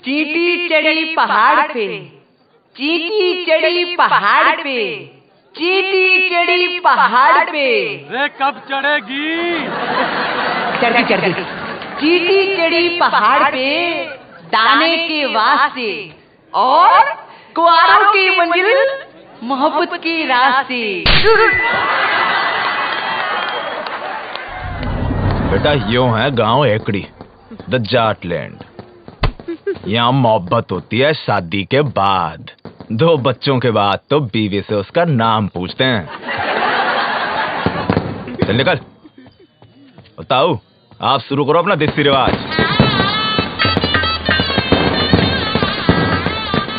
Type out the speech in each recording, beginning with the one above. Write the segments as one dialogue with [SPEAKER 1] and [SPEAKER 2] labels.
[SPEAKER 1] चींटी चढ़ी पहाड़ पे, चींटी चढ़ी पहाड़ पे, चींटी चढ़ी पहाड़ पे।
[SPEAKER 2] रे कब चढ़ेगी?
[SPEAKER 1] चढ़ गई। चींटी चढ़ी पहाड़ पे दाने के वास्ते और कुआरों की मंजिल मोहब्बत की रास्ते।
[SPEAKER 3] बेटा यूं है गांव एकड़ी, द जाट लैंड। यहाँ मोहब्बत होती है शादी के बाद, 2 बच्चों के बाद तो बीवी से उसका नाम पूछते हैं। चल निकल। बताओ, आप शुरू करो अपना देसी रिवाज।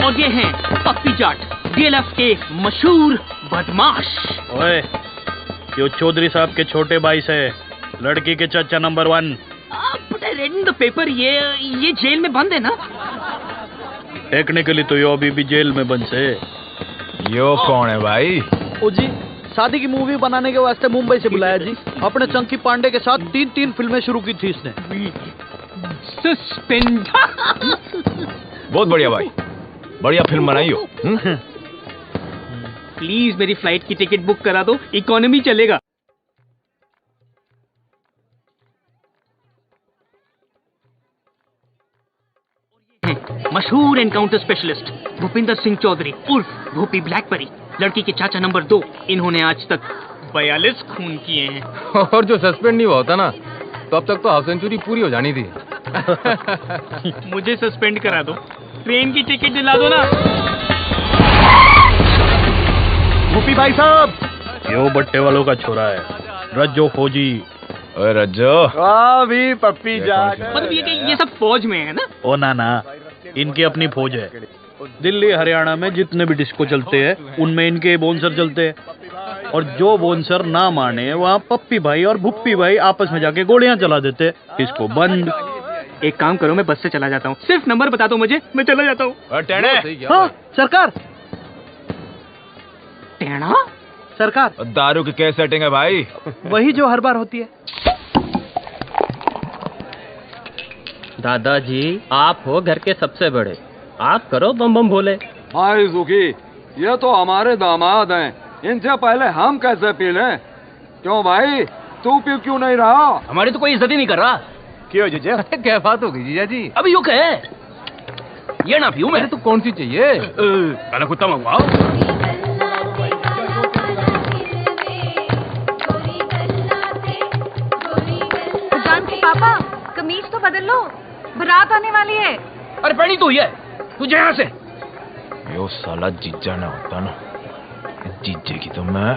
[SPEAKER 4] और ये हैं पप्पी जाट, डीएलएफ के मशहूर बदमाश।
[SPEAKER 2] ओए, यो चौधरी साहब के छोटे भाई से लड़की के चाचा number 1।
[SPEAKER 4] But I read in the paper, ये जेल में बंद है ना?
[SPEAKER 2] टेक्निकली तो यो अभी भी जेल में बंद से।
[SPEAKER 3] यो कौन है भाई?
[SPEAKER 5] ओ जी, शादी की मूवी बनाने के वास्ते मुंबई से बुलाया जी। अपने चंकी पांडे के साथ 3 फिल्में शुरू की थी इसने।
[SPEAKER 4] सस्पेंड।
[SPEAKER 3] बहुत बढ़िया भाई, बढ़िया फिल्म बनाई हो।
[SPEAKER 4] प्लीज मेरी फ्लाइट की टिकट बुक करा दो, इकोनॉमी चलेगा। मशहूर एनकाउंटर स्पेशलिस्ट भूपिंदर सिंह चौधरी उर्फ भूपी ब्लैकबेरी, लड़की के चाचा नंबर 2। इन्होंने आज तक 42 खून किए हैं।
[SPEAKER 6] और जो सस्पेंड नहीं हुआ होता ना, तो अब तक तो हाफ सेंचुरी पूरी हो जानी थी।
[SPEAKER 4] मुझे सस्पेंड करा दो, ट्रेन की टिकट दिला दो ना।
[SPEAKER 5] भूपी भाई साहब,
[SPEAKER 2] यो बट्टे वालों का छोरा है, रज्जो फौजी।
[SPEAKER 3] ओए रज्जो,
[SPEAKER 5] भी पप्पी जाट।
[SPEAKER 4] मतलब ये सब फौज में है ना?
[SPEAKER 2] ओ ना, इनकी अपनी फौज है। दिल्ली हरियाणा में जितने भी डिस्को चलते हैं उनमें इनके बोनसर चलते हैं, और जो बोनसर ना माने वहाँ पप्पी भाई और भुप्पी भाई आपस में जाके गोलियां चला देते। इसको बंद।
[SPEAKER 4] एक काम करो, मैं बस से चला जाता हूँ, सिर्फ नंबर बता दो मुझे, मैं चला जाता हूँ।
[SPEAKER 5] हाँ सरकार।
[SPEAKER 4] टेढ़ा
[SPEAKER 5] सरकार,
[SPEAKER 3] दारू की क्या सेटिंग है भाई?
[SPEAKER 5] वही जो हर बार होती है।
[SPEAKER 7] दादाजी, आप हो घर के सबसे बड़े, आप करो बम बम भोले।
[SPEAKER 8] हाय सुखी, ये तो हमारे दामाद हैं, इनसे पहले हम कैसे पी लें? क्यों भाई, तू पी क्यों नहीं रहा?
[SPEAKER 7] हमारी तो कोई इज्जत ही नहीं कर रहा।
[SPEAKER 6] क्यों जीजा? क्या बात हो गई जीजा जी?
[SPEAKER 7] अभी यू कहे ये ना पीऊं मैं।
[SPEAKER 6] तो कौन सी चाहिए?
[SPEAKER 7] काला कुत्ता मंगवाओ।
[SPEAKER 9] जानकी पापा, कमीज तो बदल लो, बारात आने वाली है।
[SPEAKER 7] अरे पहनी तो ये, तुझे यहाँ से।
[SPEAKER 3] यो साला जीजा ना होता ना, जीजे की तो मैं।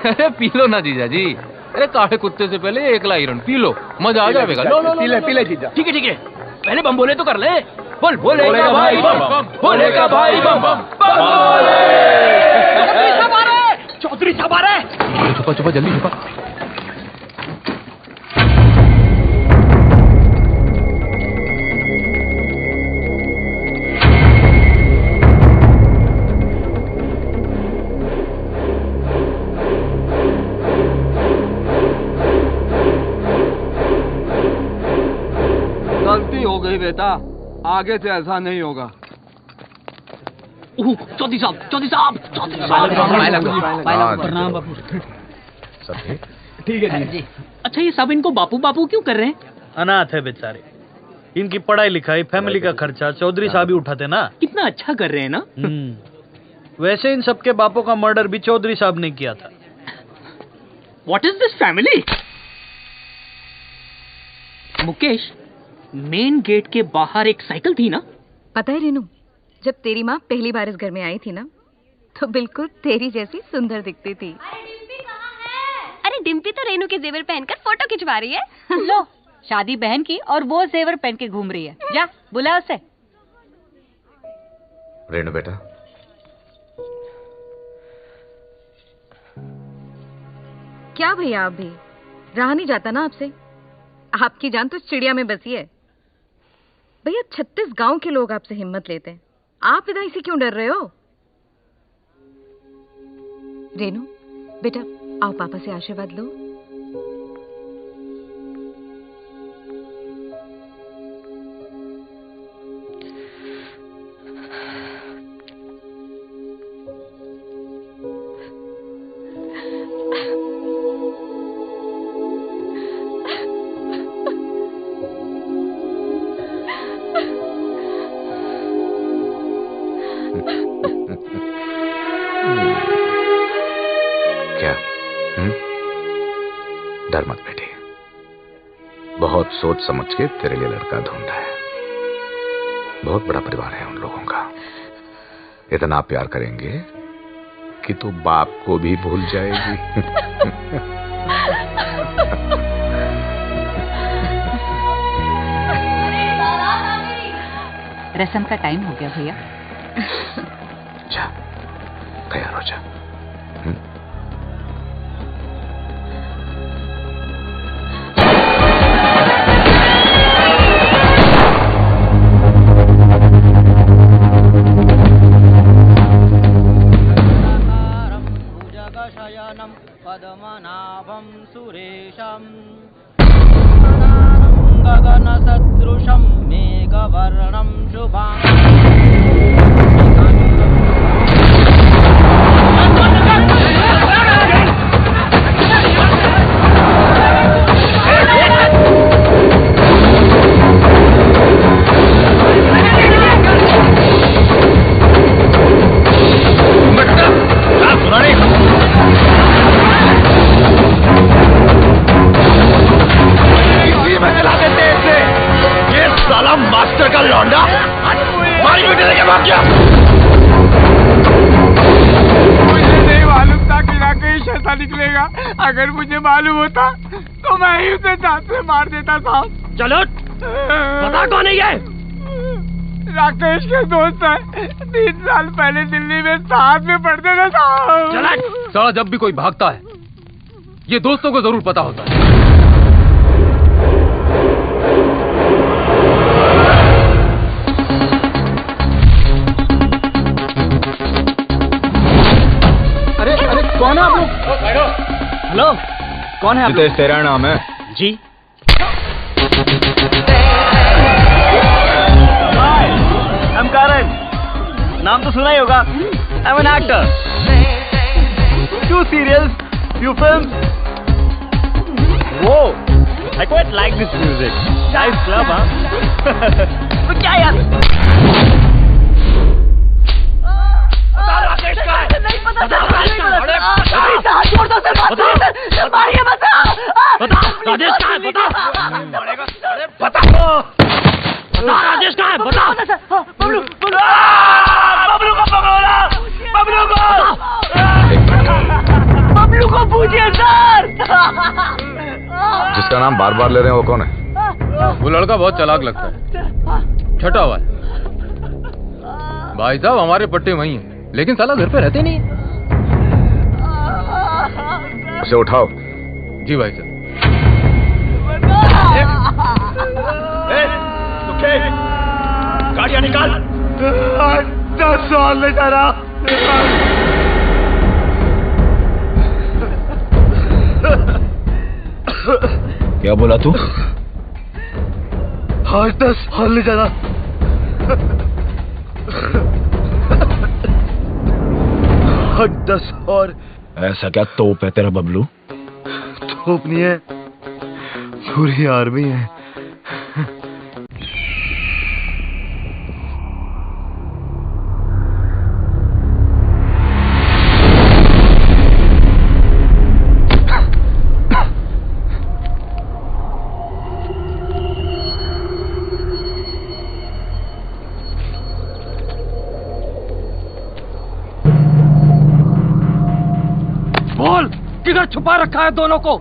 [SPEAKER 6] अरे पी लो ना जीजा जी। अरे काले कुत्ते से पहले 1 लाइरन पी लो, मजा आ जाएगा। लो पी ले जीजा।
[SPEAKER 7] ठीक है, पहले बम बोले तो कर ले। बोल बोलेगा भाई बम, बोलेगा भाई बम बम। चौधरी साहब आ रहे।
[SPEAKER 6] छुपा जल्दी छुपा।
[SPEAKER 8] गलती हो गई बेटा, आगे से ऐसा नहीं होगा।
[SPEAKER 4] चौधरी साहब।
[SPEAKER 9] प्रणाम बापू।
[SPEAKER 6] ठीक है जी।
[SPEAKER 4] अच्छा, ये सब इनको बापू बापू क्यों कर रहे हैं?
[SPEAKER 2] अनाथ है बेचारे, इनकी पढ़ाई लिखाई फैमिली का खर्चा चौधरी साहब ही उठाते ना।
[SPEAKER 4] कितना अच्छा कर रहे हैं ना।
[SPEAKER 2] वैसे इन सबके बापों का मर्डर भी चौधरी साहब ने किया था।
[SPEAKER 4] What is this family? Mukesh, main gate के बाहर एक साइकिल थी ना?
[SPEAKER 9] पता है रेनू, जब तेरी माँ पहली बार इस घर में आई थी ना, तो बिल्कुल तेरी जैसी सुंदर दिखती थी।
[SPEAKER 10] अरे डिम्पी तो रेनू के जेवर पहनकर फोटो खिंचवा रही है।
[SPEAKER 11] लो, शादी बहन की और वो जेवर पहन के घूम रही है। जा बुला उसे।
[SPEAKER 3] रेनू बेटा,
[SPEAKER 9] क्या भैया, आप भी रहा नहीं जाता ना आपसे? आपकी जान तो चिड़िया में बसी है भैया। 36 गांव के लोग आपसे हिम्मत लेते हैं, आप इधर से क्यों डर रहे हो? रेनू बेटा, आओ पापा से आशीर्वाद लो।
[SPEAKER 3] बहुत सोच समझ के तेरे लिए लड़का ढूंढा है। बहुत बड़ा परिवार है उन लोगों का। इतना प्यार करेंगे कि तू बाप को भी भूल जाएगी।
[SPEAKER 11] रसम का टाइम हो गया भैया।
[SPEAKER 3] जा, तैयार हो जा।
[SPEAKER 5] पद्मनाभं सुरेशं गगनसदृशं मेघवर्णं
[SPEAKER 3] मास्टर का लौंडा मारी बेटे लेके भाग गया।
[SPEAKER 12] मुझे नहीं मालूम था कि राकेश ऐसा निकलेगा। अगर मुझे मालूम होता तो मैं ही उसे जान से मार देता था।
[SPEAKER 7] चलो बता कौन है ये?
[SPEAKER 12] राकेश के दोस्त है। 3 साल पहले दिल्ली में साथ में पढ़ते थे साहब।
[SPEAKER 6] साला जब भी कोई भागता है ये दोस्तों को जरूर पता होता है।
[SPEAKER 5] कौन है आप लोग? हेलो, कौन है आप लोग?
[SPEAKER 3] जितेश तेरा नाम है?
[SPEAKER 5] जी। I'm Karan. नाम तो सुना ही होगा। I'm an actor. Few serials, few films. Whoa, I quite like this music. Nice club, huh? तो क्या यार?
[SPEAKER 12] राकेश का है। नहीं पता सर, नहीं पता। हाथ छोड़ दो सर, बात करो सर, मारिए मत।
[SPEAKER 7] बता राजेश कहाँ है? बता बता राजेश कहाँ है? बता
[SPEAKER 12] बबलू बबलू को पकड़ो, बबलू को पूछिए सर।
[SPEAKER 3] जिसका नाम बार बार ले रहे हैं वो कौन है?
[SPEAKER 6] वो लड़का बहुत चालाक लगता है, छठा हुआ है। भाई साहब हमारे पट्टे वही हैं, लेकिन साला घर पे रहते नहीं।
[SPEAKER 3] उसे उठाओ।
[SPEAKER 6] जी भाई साहब।
[SPEAKER 12] गाड़ियां निकाल। 10 साल में डरा।
[SPEAKER 3] क्या बोला तू?
[SPEAKER 12] 10 साल में डरा। 10 और।
[SPEAKER 3] ऐसा क्या तोप है तेरा बबलू?
[SPEAKER 12] तोप नहीं है, पूरी आर्मी है।
[SPEAKER 7] किधर छुपा रखा है दोनों को?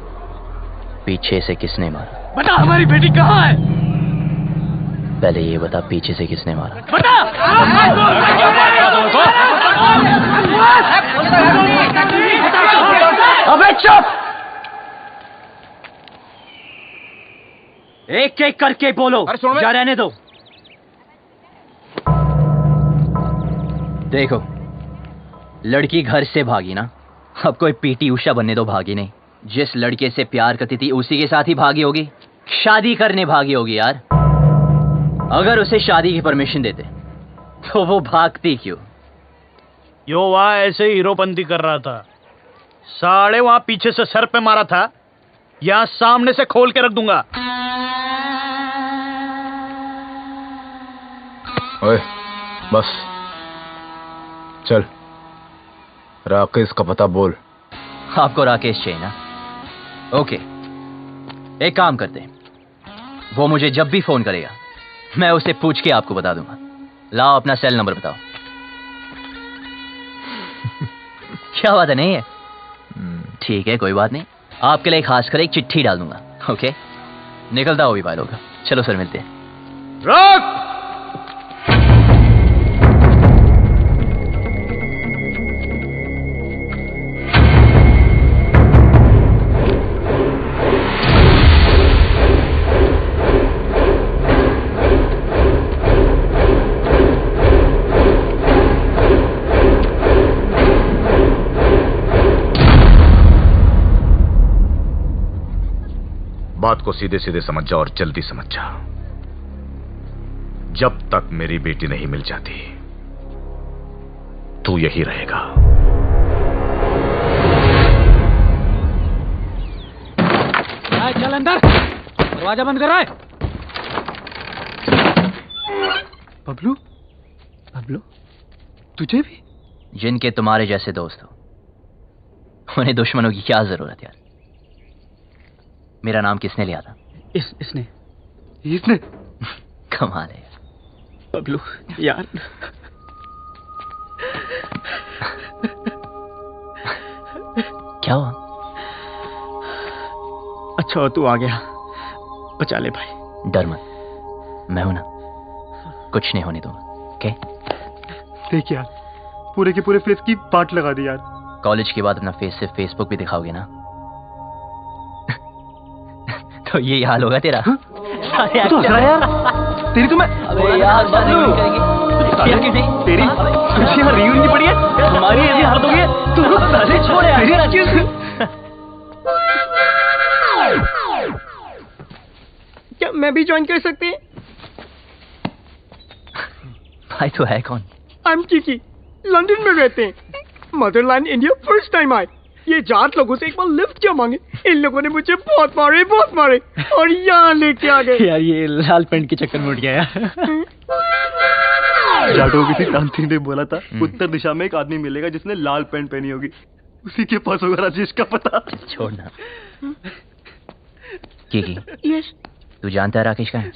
[SPEAKER 13] पीछे से किसने मारा?
[SPEAKER 7] बता हमारी बेटी कहाँ है?
[SPEAKER 13] पहले ये बता पीछे से किसने मारा?
[SPEAKER 7] बता।
[SPEAKER 12] अबे चुप! एक एक करके बोलो, या रहने दो।
[SPEAKER 13] देखो, लड़की घर से भागी ना, अब कोई पीटी उषा बनने दो भागी नहीं। जिस लड़के से प्यार करती थी उसी के साथ ही भागी होगी, शादी करने भागी होगी यार। अगर उसे शादी की परमिशन देते तो वो भागती क्यों?
[SPEAKER 2] यो वहां ऐसे हीरोपंती कर रहा था, साढ़े वहां पीछे से सर पे मारा था, यहां सामने से खोल के रख दूंगा।
[SPEAKER 3] ओए, बस चल, राकेश का पता बोल।
[SPEAKER 13] आपको राकेश चाहिए ना? ओके, एक काम करते हैं, वो मुझे जब भी फोन करेगा मैं उसे पूछ के आपको बता दूंगा। लाओ अपना सेल नंबर बताओ। क्या बात है, नहीं है? ठीक है, कोई बात नहीं, आपके लिए खास कर एक चिट्ठी डाल दूंगा। ओके, निकलता हो भी भाई लोग। चलो सर, मिलते हैं।
[SPEAKER 2] रोक!
[SPEAKER 3] बात को सीधे सीधे समझ जा और जल्दी समझ जा। जब तक मेरी बेटी नहीं मिल जाती तू यही रहेगा।
[SPEAKER 7] चल अंदर, दरवाजा बंद कर रहा है।
[SPEAKER 5] बबलू, बबलू, तुझे भी?
[SPEAKER 13] जिनके तुम्हारे जैसे दोस्त हो उन्हें दुश्मनों की क्या जरूरत यार। मेरा नाम किसने लिया था?
[SPEAKER 5] इसने।
[SPEAKER 13] कमाल है यार।
[SPEAKER 5] बबलू यार,
[SPEAKER 13] क्या हुआ?
[SPEAKER 5] अच्छा तू आ गया, बचा ले भाई।
[SPEAKER 13] डर मत, मैं हूं ना, कुछ नहीं होने दूंगा। ओके?
[SPEAKER 5] देख यार, पूरे के पूरे फेस की पार्ट लगा दी यार।
[SPEAKER 13] कॉलेज के बाद अपना फेस सिर्फ फेसबुक भी दिखाओगे ना तो ये हाल होगा तेरा।
[SPEAKER 5] तो यार तेरी तो मैं,
[SPEAKER 13] अबे यार
[SPEAKER 5] तेरी खुशी यहाँ रियूनियन पड़ी है, हमारी ऐसी हालत हो गई है। तू साले छोड़ यार।
[SPEAKER 4] क्या मैं भी ज्वाइन कर सकते हैं?
[SPEAKER 13] भाई तो है कौन?
[SPEAKER 4] आई एम किकी, लंदन में रहते हैं। मदरलैंड इंडिया फर्स्ट टाइम आए। ये जाट लोगों से एक बार लिफ्ट क्या मांगे, इन लोगों ने मुझे बहुत मारे और यहाँ लेके आ गए।
[SPEAKER 5] यार ये लाल पेंट के चक्कर में उठ गया यार। जाटों की क्रांति ने बोला था उत्तर दिशा में एक आदमी मिलेगा जिसने लाल पेंट पहनी होगी, उसी के पास होगा राजेश का पता।
[SPEAKER 13] छोड़ना। की
[SPEAKER 4] यस,
[SPEAKER 13] तू जानता है राकेश का है?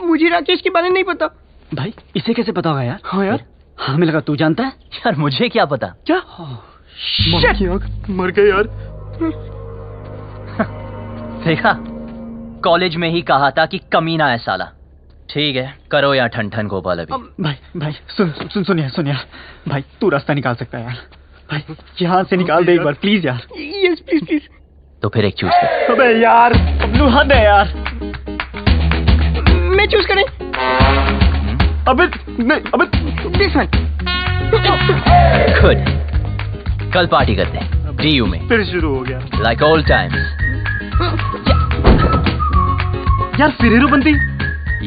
[SPEAKER 4] मुझे राकेश के बारे में नहीं पता।
[SPEAKER 5] भाई इसे कैसे पता होगा यार? हाँ यार, हमें लगा तू जानता है।
[SPEAKER 13] यार मुझे क्या पता?
[SPEAKER 5] क्या? मर गए यार।
[SPEAKER 13] देखा, कॉलेज में ही कहा था कि कमीना है साला। ठीक है, करो या ठन गोपाल अभी।
[SPEAKER 5] भाई सुनिए भाई, तू रास्ता निकाल सकता है यार। भाई यहाँ से निकाल दे एक बार प्लीज यार।
[SPEAKER 4] Yes please.
[SPEAKER 13] तो फिर एक चूज कर।
[SPEAKER 5] अबे यार, बबलू हद है यार।
[SPEAKER 4] मैं चूज करें?
[SPEAKER 5] अबे
[SPEAKER 4] दिस वन।
[SPEAKER 13] गुड, कल पार्टी करते हैं डीयू में।
[SPEAKER 5] फिर शुरू हो गया
[SPEAKER 13] लाइक ओल्ड टाइम्स।
[SPEAKER 5] यार फिर हीरो बनती?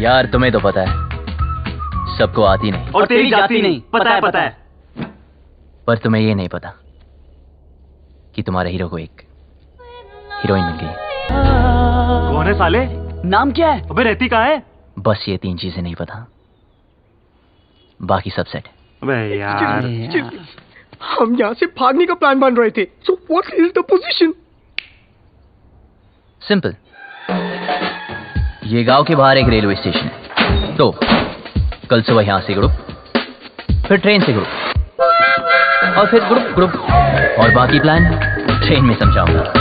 [SPEAKER 13] यार तुम्हें तो पता है सबको आती नहीं,
[SPEAKER 5] और तेरी जाती नहीं। पता है।
[SPEAKER 13] पर तुम्हें ये नहीं पता कि तुम्हारे हीरो को एक हीरोइन मिल गई।
[SPEAKER 5] कौन है साले? नाम क्या है? अबे रहती कहाँ है?
[SPEAKER 13] बस ये 3 चीजें नहीं पता, बाकी सब सेट है।
[SPEAKER 5] अबे यार,
[SPEAKER 4] हम यहाँ से भागने का प्लान बन रहे थे। So what is the position?
[SPEAKER 13] Simple, ये गांव के बाहर एक रेलवे स्टेशन है, तो कल सुबह यहाँ से ग्रुप, फिर ट्रेन से ग्रुप, और फिर ग्रुप, और बाकी प्लान ट्रेन में समझाऊंगा।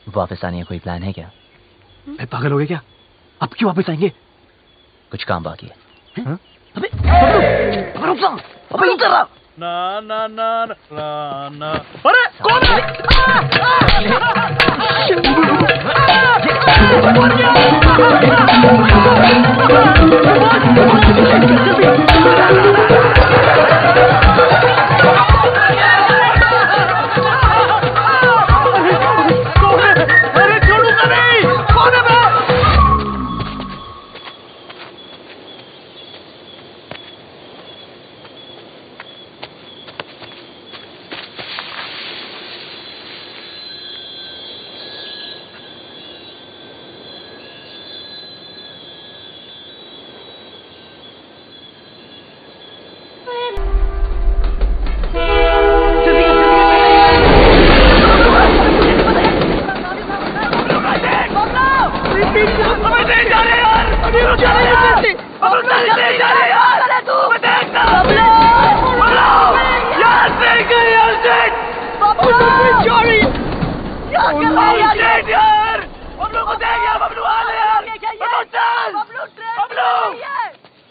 [SPEAKER 13] वापस आने का कोई प्लान है क्या?
[SPEAKER 5] पागल हो गए क्या? अब क्यों वापस आएंगे?
[SPEAKER 13] कुछ काम बाकी है।
[SPEAKER 5] हाँ? अबे रुक जा, अबे इधर आ।
[SPEAKER 2] ना।
[SPEAKER 5] अरे कौन है?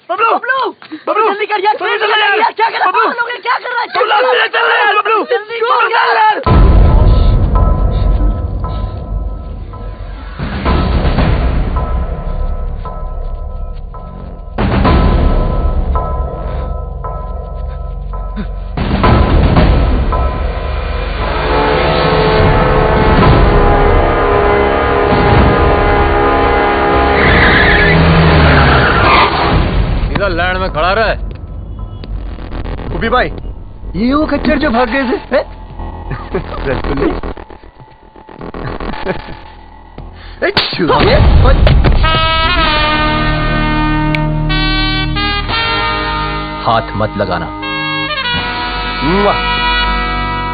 [SPEAKER 7] बबलू बबलू जल्दी कर यार, क्या कर रहा है? क्या कर रहा है? चल यार बबलू, जल्दी कर यार।
[SPEAKER 6] लैंड में खड़ा रहा है।
[SPEAKER 14] उबी भाई, ये वो खच्चर जो भाग गए थे? रसगुल्ले।
[SPEAKER 13] हाथ मत लगाना।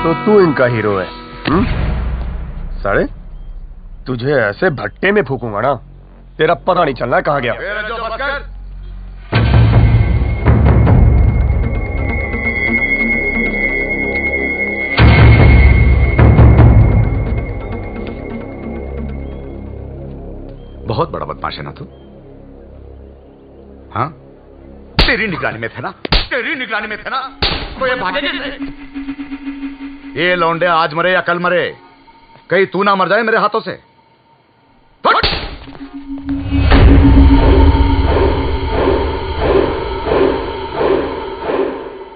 [SPEAKER 14] तो तू इनका हीरो है? साले, तुझे ऐसे भट्टे में फूकूंगा ना, तेरा पता नहीं चलना कहाँ गया।
[SPEAKER 15] बहुत बड़ा बदमाश है ना तू? हाँ, तेरी निगरानी में थे ना, तेरी निगरानी में थे ना, तो ये भागे कैसे? ये लौंडे आज मरे या कल मरे, कहीं तू ना मर जाए मेरे हाथों से।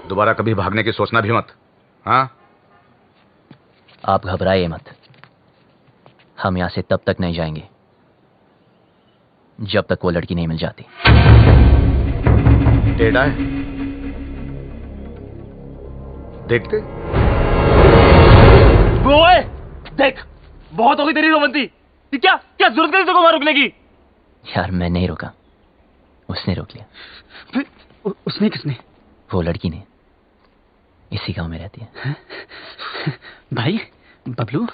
[SPEAKER 15] दोबारा कभी भागने की सोचना भी मत। हाँ,
[SPEAKER 13] आप घबराइए मत, हम यहां से तब तक नहीं जाएंगे जब तक वो लड़की नहीं मिल जाती।
[SPEAKER 15] टेढ़ा है, देखते।
[SPEAKER 5] ओए, देख, बहुत हो गई तेरी रोमंती। क्या क्या जरूरत है इसको रोकने की?
[SPEAKER 13] यार मैं नहीं रोका, उसने रोक लिया।
[SPEAKER 5] उसने किसने?
[SPEAKER 13] वो लड़की ने, इसी गांव में रहती है।
[SPEAKER 5] भाई बबलू,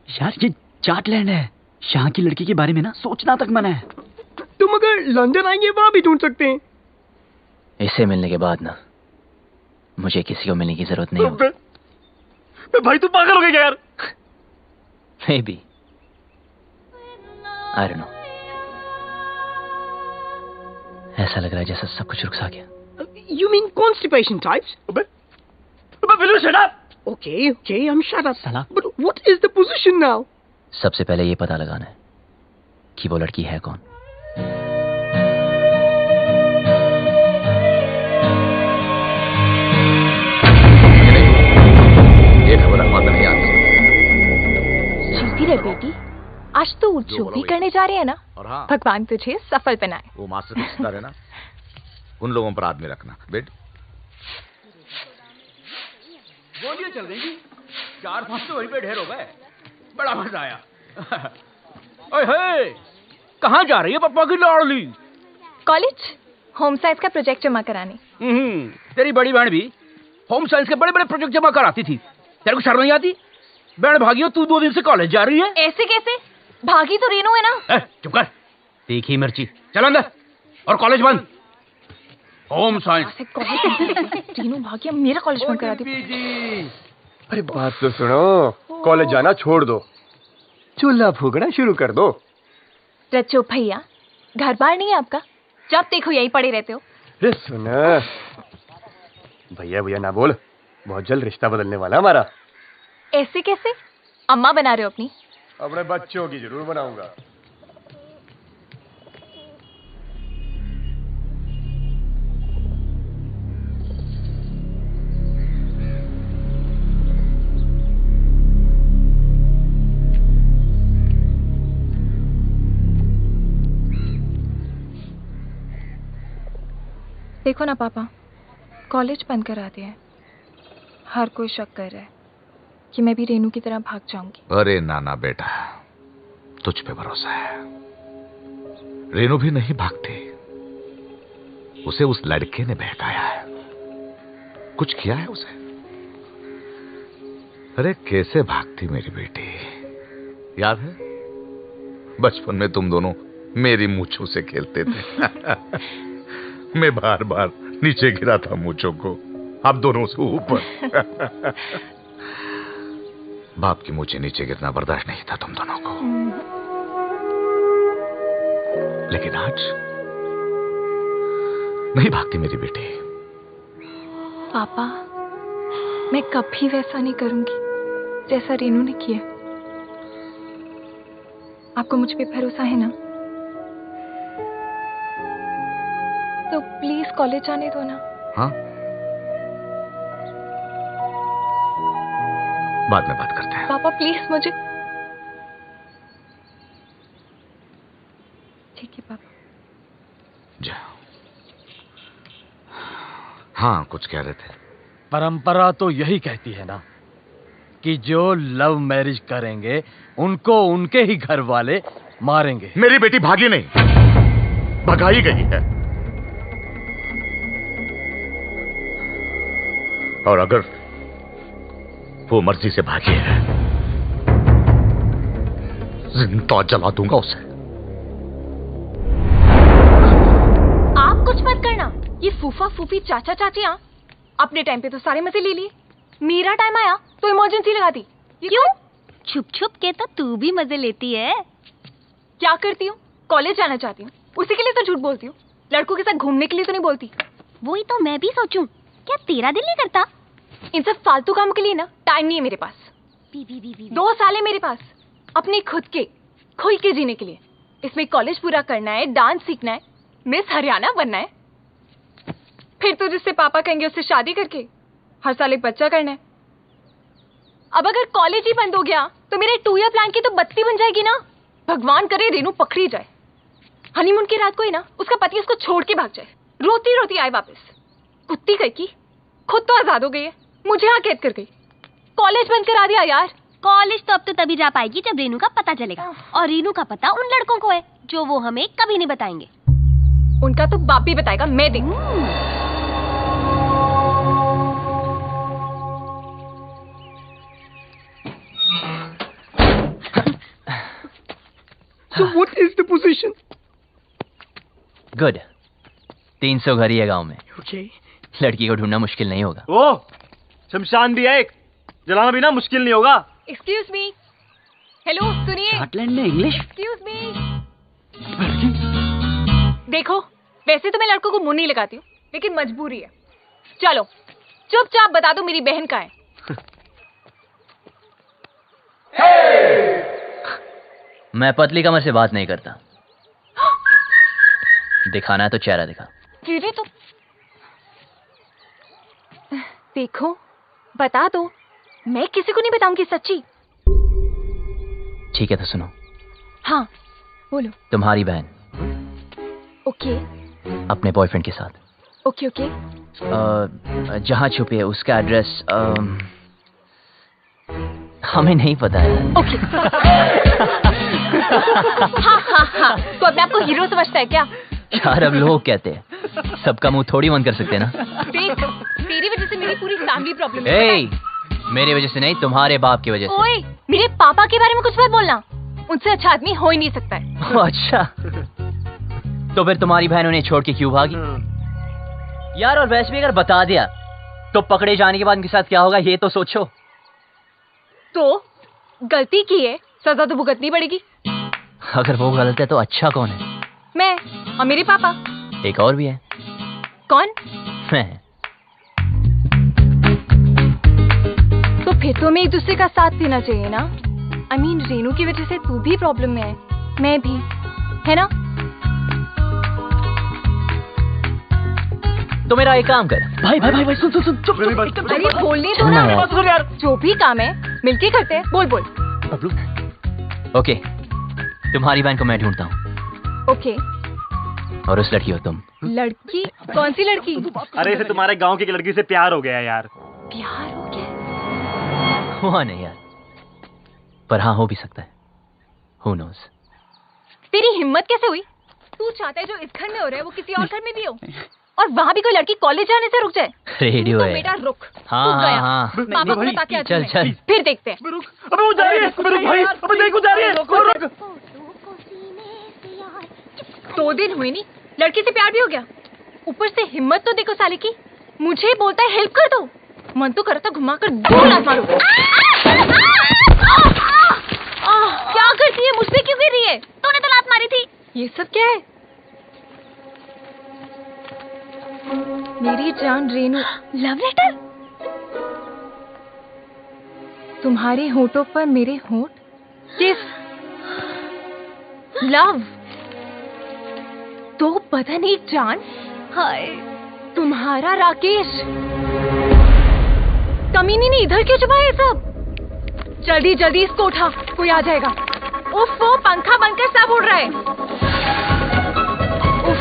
[SPEAKER 5] यार ये जाटलैंड है, यहाँ की लड़की के बारे में ना सोचना तक मना है।
[SPEAKER 4] तुम अगर लंदन आएंगे वहां भी ढूंढ सकते हैं।
[SPEAKER 13] इसे मिलने के बाद ना मुझे किसी को मिलने की जरूरत नहीं होगी।
[SPEAKER 5] भाई तू पागल हो गया यार।
[SPEAKER 13] Maybe. I don't know. ऐसा लग रहा है जैसा सब कुछ रुक सा गया।
[SPEAKER 4] You mean constipation types?
[SPEAKER 5] Will you shut up?
[SPEAKER 4] Okay, I'm shut up. But what is the position now?
[SPEAKER 13] सबसे पहले ये पता लगाना है कि वो लड़की है कौन।
[SPEAKER 15] ये खबर अखबार में नहीं आती।
[SPEAKER 16] जीती रहे बेटी, आज तो जो भी करने जा रहे हैं ना,
[SPEAKER 15] और हाँ,
[SPEAKER 16] भगवान तुझे सफल बनाए।
[SPEAKER 15] वो मास्टर की सितारे ना, उन लोगों पर आदमी रखना बेट।
[SPEAKER 2] गोलियां चल रही थी, 4-5 तो वहीं पे ढेर हो गए। बड़ा मजा आया। ओए, कहाँ जा रही है पप्पा की लाडली?
[SPEAKER 16] कॉलेज होम साइंस का प्रोजेक्ट जमा कराने।
[SPEAKER 2] तेरी बड़ी बहन भी होम साइंस के बड़े बड़े प्रोजेक्ट जमा कराती थी, तेरे को शर्म नहीं आती? बहन भागी हो, तू 2 दिन से कॉलेज जा रही है।
[SPEAKER 16] ऐसे कैसे? भागी तो रेनू है ना।
[SPEAKER 2] चुप कर, तीखी मिर्ची। चल अंदर, और कॉलेज बंद। Home science.
[SPEAKER 16] रेनू भागी, मेरा कॉलेज बंद करा दी।
[SPEAKER 14] अरे बात तो सुनो, कॉलेज जाना छोड़ दो, चूल्हा फूकना शुरू कर दो।
[SPEAKER 16] रचो भैया, घर बार नहीं है आपका, जब देखो यही पड़े रहते हो।
[SPEAKER 14] अरे सुना, भैया भैया ना बोल, बहुत जल्द रिश्ता बदलने वाला हमारा।
[SPEAKER 16] ऐसे कैसे? अम्मा बना रहे हो अपनी?
[SPEAKER 14] अपने बच्चों की जरूर बनाऊंगा।
[SPEAKER 16] देखो ना पापा, कॉलेज बंद करा दिया है। हर कोई शक कर रहा है कि मैं भी रेनू की तरह भाग जाऊंगी।
[SPEAKER 15] अरे नाना बेटा, तुझ पे भरोसा है। रेनू भी नहीं भागती, उसे उस लड़के ने बहकाया है, कुछ किया है उसे। अरे कैसे भागती मेरी बेटी, याद है बचपन में तुम दोनों मेरी मूंछों से खेलते थे। मैं बार बार नीचे गिरा था मूंछों को, आप दोनों से ऊपर। बाप की मूंछें नीचे गिरना बर्दाश्त नहीं था तुम दोनों को, लेकिन आज नहीं भागती मेरी बेटी।
[SPEAKER 16] पापा, मैं कभी वैसा नहीं करूंगी जैसा रेनू ने किया। आपको मुझ पे भरोसा है ना? तो प्लीज कॉलेज जाने दो ना।
[SPEAKER 15] हाँ, बाद में बात करते हैं।
[SPEAKER 16] पापा प्लीज मुझे। ठीक है पापा।
[SPEAKER 15] जा। हाँ, कुछ कह रहे थे।
[SPEAKER 2] परंपरा तो यही कहती है ना कि जो लव मैरिज करेंगे उनको उनके ही घर वाले मारेंगे।
[SPEAKER 15] मेरी बेटी भागी नहीं, भगाई गई है। और अगर वो मर्जी से भागी है, जिंदा जला दूंगा उसे।
[SPEAKER 16] आप कुछ मत करना। ये फूफा फूफी चाचा चाचियां अपने टाइम पे तो सारे मजे ले लिए। मेरा टाइम आया तो इमरजेंसी लगा दी।
[SPEAKER 10] क्यों? छुप छुप के तो तू भी मजे लेती है।
[SPEAKER 16] क्या करती हूँ? कॉलेज जाना चाहती हूँ, उसी के लिए तो झूठ बोलती हूँ। लड़कों के साथ घूमने के लिए तो नहीं बोलती।
[SPEAKER 10] वही तो मैं भी सोचूं, क्या तेरा दिल नहीं करता?
[SPEAKER 16] इन सब फालतू काम के लिए ना टाइम नहीं है मेरे पास। 2 साल है मेरे पास अपने खुद के खुल के जीने के लिए। इसमें कॉलेज पूरा करना है, डांस सीखना है, मिस हरियाणा बनना है, फिर तो जिससे पापा कहेंगे उससे शादी करके हर साल एक बच्चा करना है। अब अगर कॉलेज ही बंद हो गया तो मेरे 2 ईयर प्लान की तो बत्ती बन जाएगी ना। भगवान करे रेनू पकड़ी जाए, हनीमून की रात को ही ना उसका पति उसको छोड़ के भाग जाए, रोती रोती आए वापस। कुत्ती कह की खुद तो आजाद हो गई है, मुझे यहाँ कैद कर गई। कॉलेज बंद करा दिया यार।
[SPEAKER 10] कॉलेज तो अब तो तभी जा पाएगी जब रेनू का पता चलेगा, और रेनू का पता उन लड़कों को है जो वो हमें कभी नहीं बताएंगे।
[SPEAKER 16] उनका तो बाप भी बताएगा, मैं देख।
[SPEAKER 4] So what is the position?
[SPEAKER 13] Good. 300 घर ही है गांव में।
[SPEAKER 4] Okay.
[SPEAKER 13] लड़की को ढूंढना मुश्किल नहीं होगा।
[SPEAKER 5] ओ, शमशान भी है एक, जलाना भी ना मुश्किल नहीं होगा।
[SPEAKER 16] Excuse me. हेलो सुनिए।
[SPEAKER 5] स्कॉटलैंड में इंग्लिश।
[SPEAKER 16] Excuse me. देखो, वैसे तो मैं लड़कों को मुंह नहीं लगाती हूँ, लेकिन मजबूरी है। चलो चुपचाप बता दो मेरी बहन कहाँ है।
[SPEAKER 13] मैं पतली कमर से बात नहीं करता। दिखाना है तो चेहरा दिखा।
[SPEAKER 16] चेहरे तो देखो, बता दो, मैं किसी को नहीं बताऊंगी सच्ची।
[SPEAKER 13] ठीक है तो सुनो।
[SPEAKER 16] हाँ बोलो।
[SPEAKER 13] तुम्हारी बहन
[SPEAKER 16] ओके
[SPEAKER 13] अपने बॉयफ्रेंड के साथ
[SPEAKER 16] ओके ओके
[SPEAKER 13] जहाँ छुपी है उसका एड्रेस हमें नहीं पता है।
[SPEAKER 16] ओके। हाँ हाँ हाँ, तो अपने आप को हीरो समझता है क्या?
[SPEAKER 13] यार अब लोग कहते हैं, सबका मुंह थोड़ी बंद कर सकते ना।
[SPEAKER 16] देख, तेरी वजह से मेरी पूरी फैमिली प्रॉब्लम है।
[SPEAKER 13] मेरी वजह से नहीं, तुम्हारे बाप की वजह से।
[SPEAKER 16] ओए, मेरे पापा के बारे में कुछ मत बोलना, उनसे अच्छा आदमी हो ही नहीं सकता है।
[SPEAKER 13] अच्छा, तो फिर तुम्हारी बहन उन्हें छोड़ के क्यों भागी? यार और वैसे भी अगर बता दिया तो पकड़े जाने के बाद उनके साथ क्या होगा ये तो सोचो।
[SPEAKER 16] तो गलती की है, सजा तो भुगतनी पड़ेगी।
[SPEAKER 13] अगर वो गलत है तो अच्छा कौन है?
[SPEAKER 16] मैं और मेरे पापा।
[SPEAKER 13] एक और भी है।
[SPEAKER 16] कौन?
[SPEAKER 13] मैं।
[SPEAKER 16] तो फिर तो हमें एक दूसरे का साथ देना चाहिए ना। I mean, रेनू की वजह से तू भी प्रॉब्लम में है, मैं भी, है ना?
[SPEAKER 13] तो मेरा एक काम कर।
[SPEAKER 5] भाई भाई भाई भाई सुन सुन सुन चुप।
[SPEAKER 16] अरे बोलने दो ना।
[SPEAKER 5] यार
[SPEAKER 16] जो भी काम है मिलके करते हैं। बोल बोल।
[SPEAKER 13] ओके, तुम्हारी बहन को मैं ढूंढता हूँ।
[SPEAKER 16] ओके।
[SPEAKER 13] और उस लड़की हो तुम।
[SPEAKER 16] लड़की? कौन सी लड़की?
[SPEAKER 5] अरे इसे तुम्हारे गांव की एक लड़की से प्यार हो गया यार।
[SPEAKER 16] प्यार हो गया?
[SPEAKER 13] हुआ नहीं यार, पर हाँ हो भी सकता है। Who knows?
[SPEAKER 16] तेरी हिम्मत कैसे हुई? तू चाहता है जो इस घर में हो रहा है वो किसी और घर में भी हो, और वहाँ भी कोई लड़की कॉलेज जाने से रुक जाए?
[SPEAKER 13] रेडियो है।
[SPEAKER 16] बेटा रुक।
[SPEAKER 13] हाँ हाँ।
[SPEAKER 16] पापा को बता के
[SPEAKER 13] चल चल।
[SPEAKER 16] फिर देखते हैं।
[SPEAKER 5] अबे वो जा रही है, अबे रुक भाई, अबे देख वो जा रही है।
[SPEAKER 16] 2 दिन हुए नहीं, लड़की से प्यार भी हो गया। ऊपर से हिम्मत तो देखो साले की, मुझे बोलता है हेल्प कर दो। मन तो करता घुमा कर 2 लात मारो। क्या करती है? मुझ पे क्यों गिर रही है?
[SPEAKER 10] तूने तो लात मारी थी।
[SPEAKER 16] ये सब क्या है? मेरी जान रेनू। Love letter? तुम्हारे होठों पर मेरे होठ, किस, लव। तो पता नहीं जान। हाय, तुम्हारा राकेश। कमीनी ने इधर क्यों छुपाया सब? जल्दी जल्दी इसको उठा, कोई आ जाएगा। उफ, वो पंखा बनकर सब उड़ रहा है। उफ,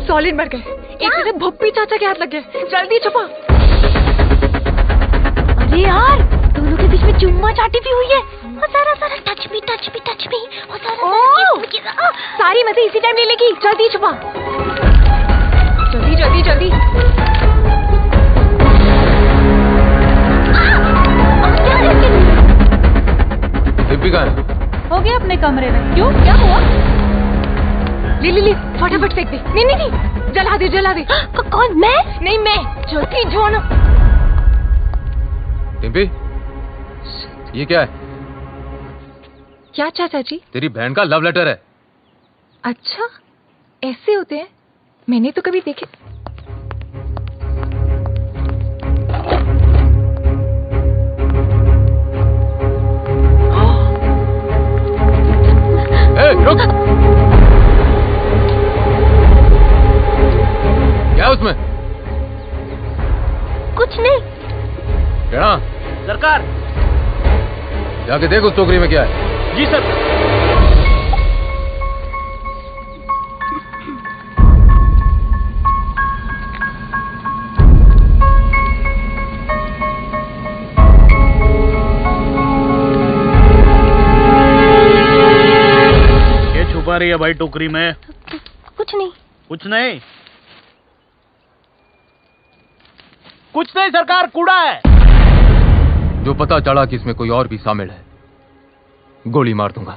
[SPEAKER 16] सॉलिड मर गए। एक से भुप्पी चाचा के हाथ लग गए। जल्दी छुपा। अरे यार, दोनों के बीच में चुम्मा चाटी भी हुई है। और सारा टच मी और सारा सारी मजे इसी टाइम ले लेगी। जल्दी छुपा, जल्दी।
[SPEAKER 6] डिब्बी कहाँ है?
[SPEAKER 11] हो गया अपने कमरे में। क्यों, क्या हुआ?
[SPEAKER 16] ले फटाफट फेंक दे। नहीं, जला दे। कौन? मैं? नहीं, मैं। जल्दी जोनो।
[SPEAKER 6] डिब्बी, ये क्या है?
[SPEAKER 16] क्या चाचा जी?
[SPEAKER 6] तेरी बहन का लव लेटर है।
[SPEAKER 16] अच्छा, ऐसे होते हैं? मैंने तो कभी देखे।
[SPEAKER 6] रुक। क्या उसमें?
[SPEAKER 16] कुछ नहीं।
[SPEAKER 6] क्या?
[SPEAKER 2] सरकार,
[SPEAKER 6] जाके देख उस टोकरी में क्या है।
[SPEAKER 2] जी सर। ये छुपा रही है भाई टोकरी में?
[SPEAKER 16] कुछ नहीं
[SPEAKER 2] सरकार, कूड़ा है।
[SPEAKER 6] जो पता चला कि इसमें कोई और भी शामिल है, गोली मार दूंगा।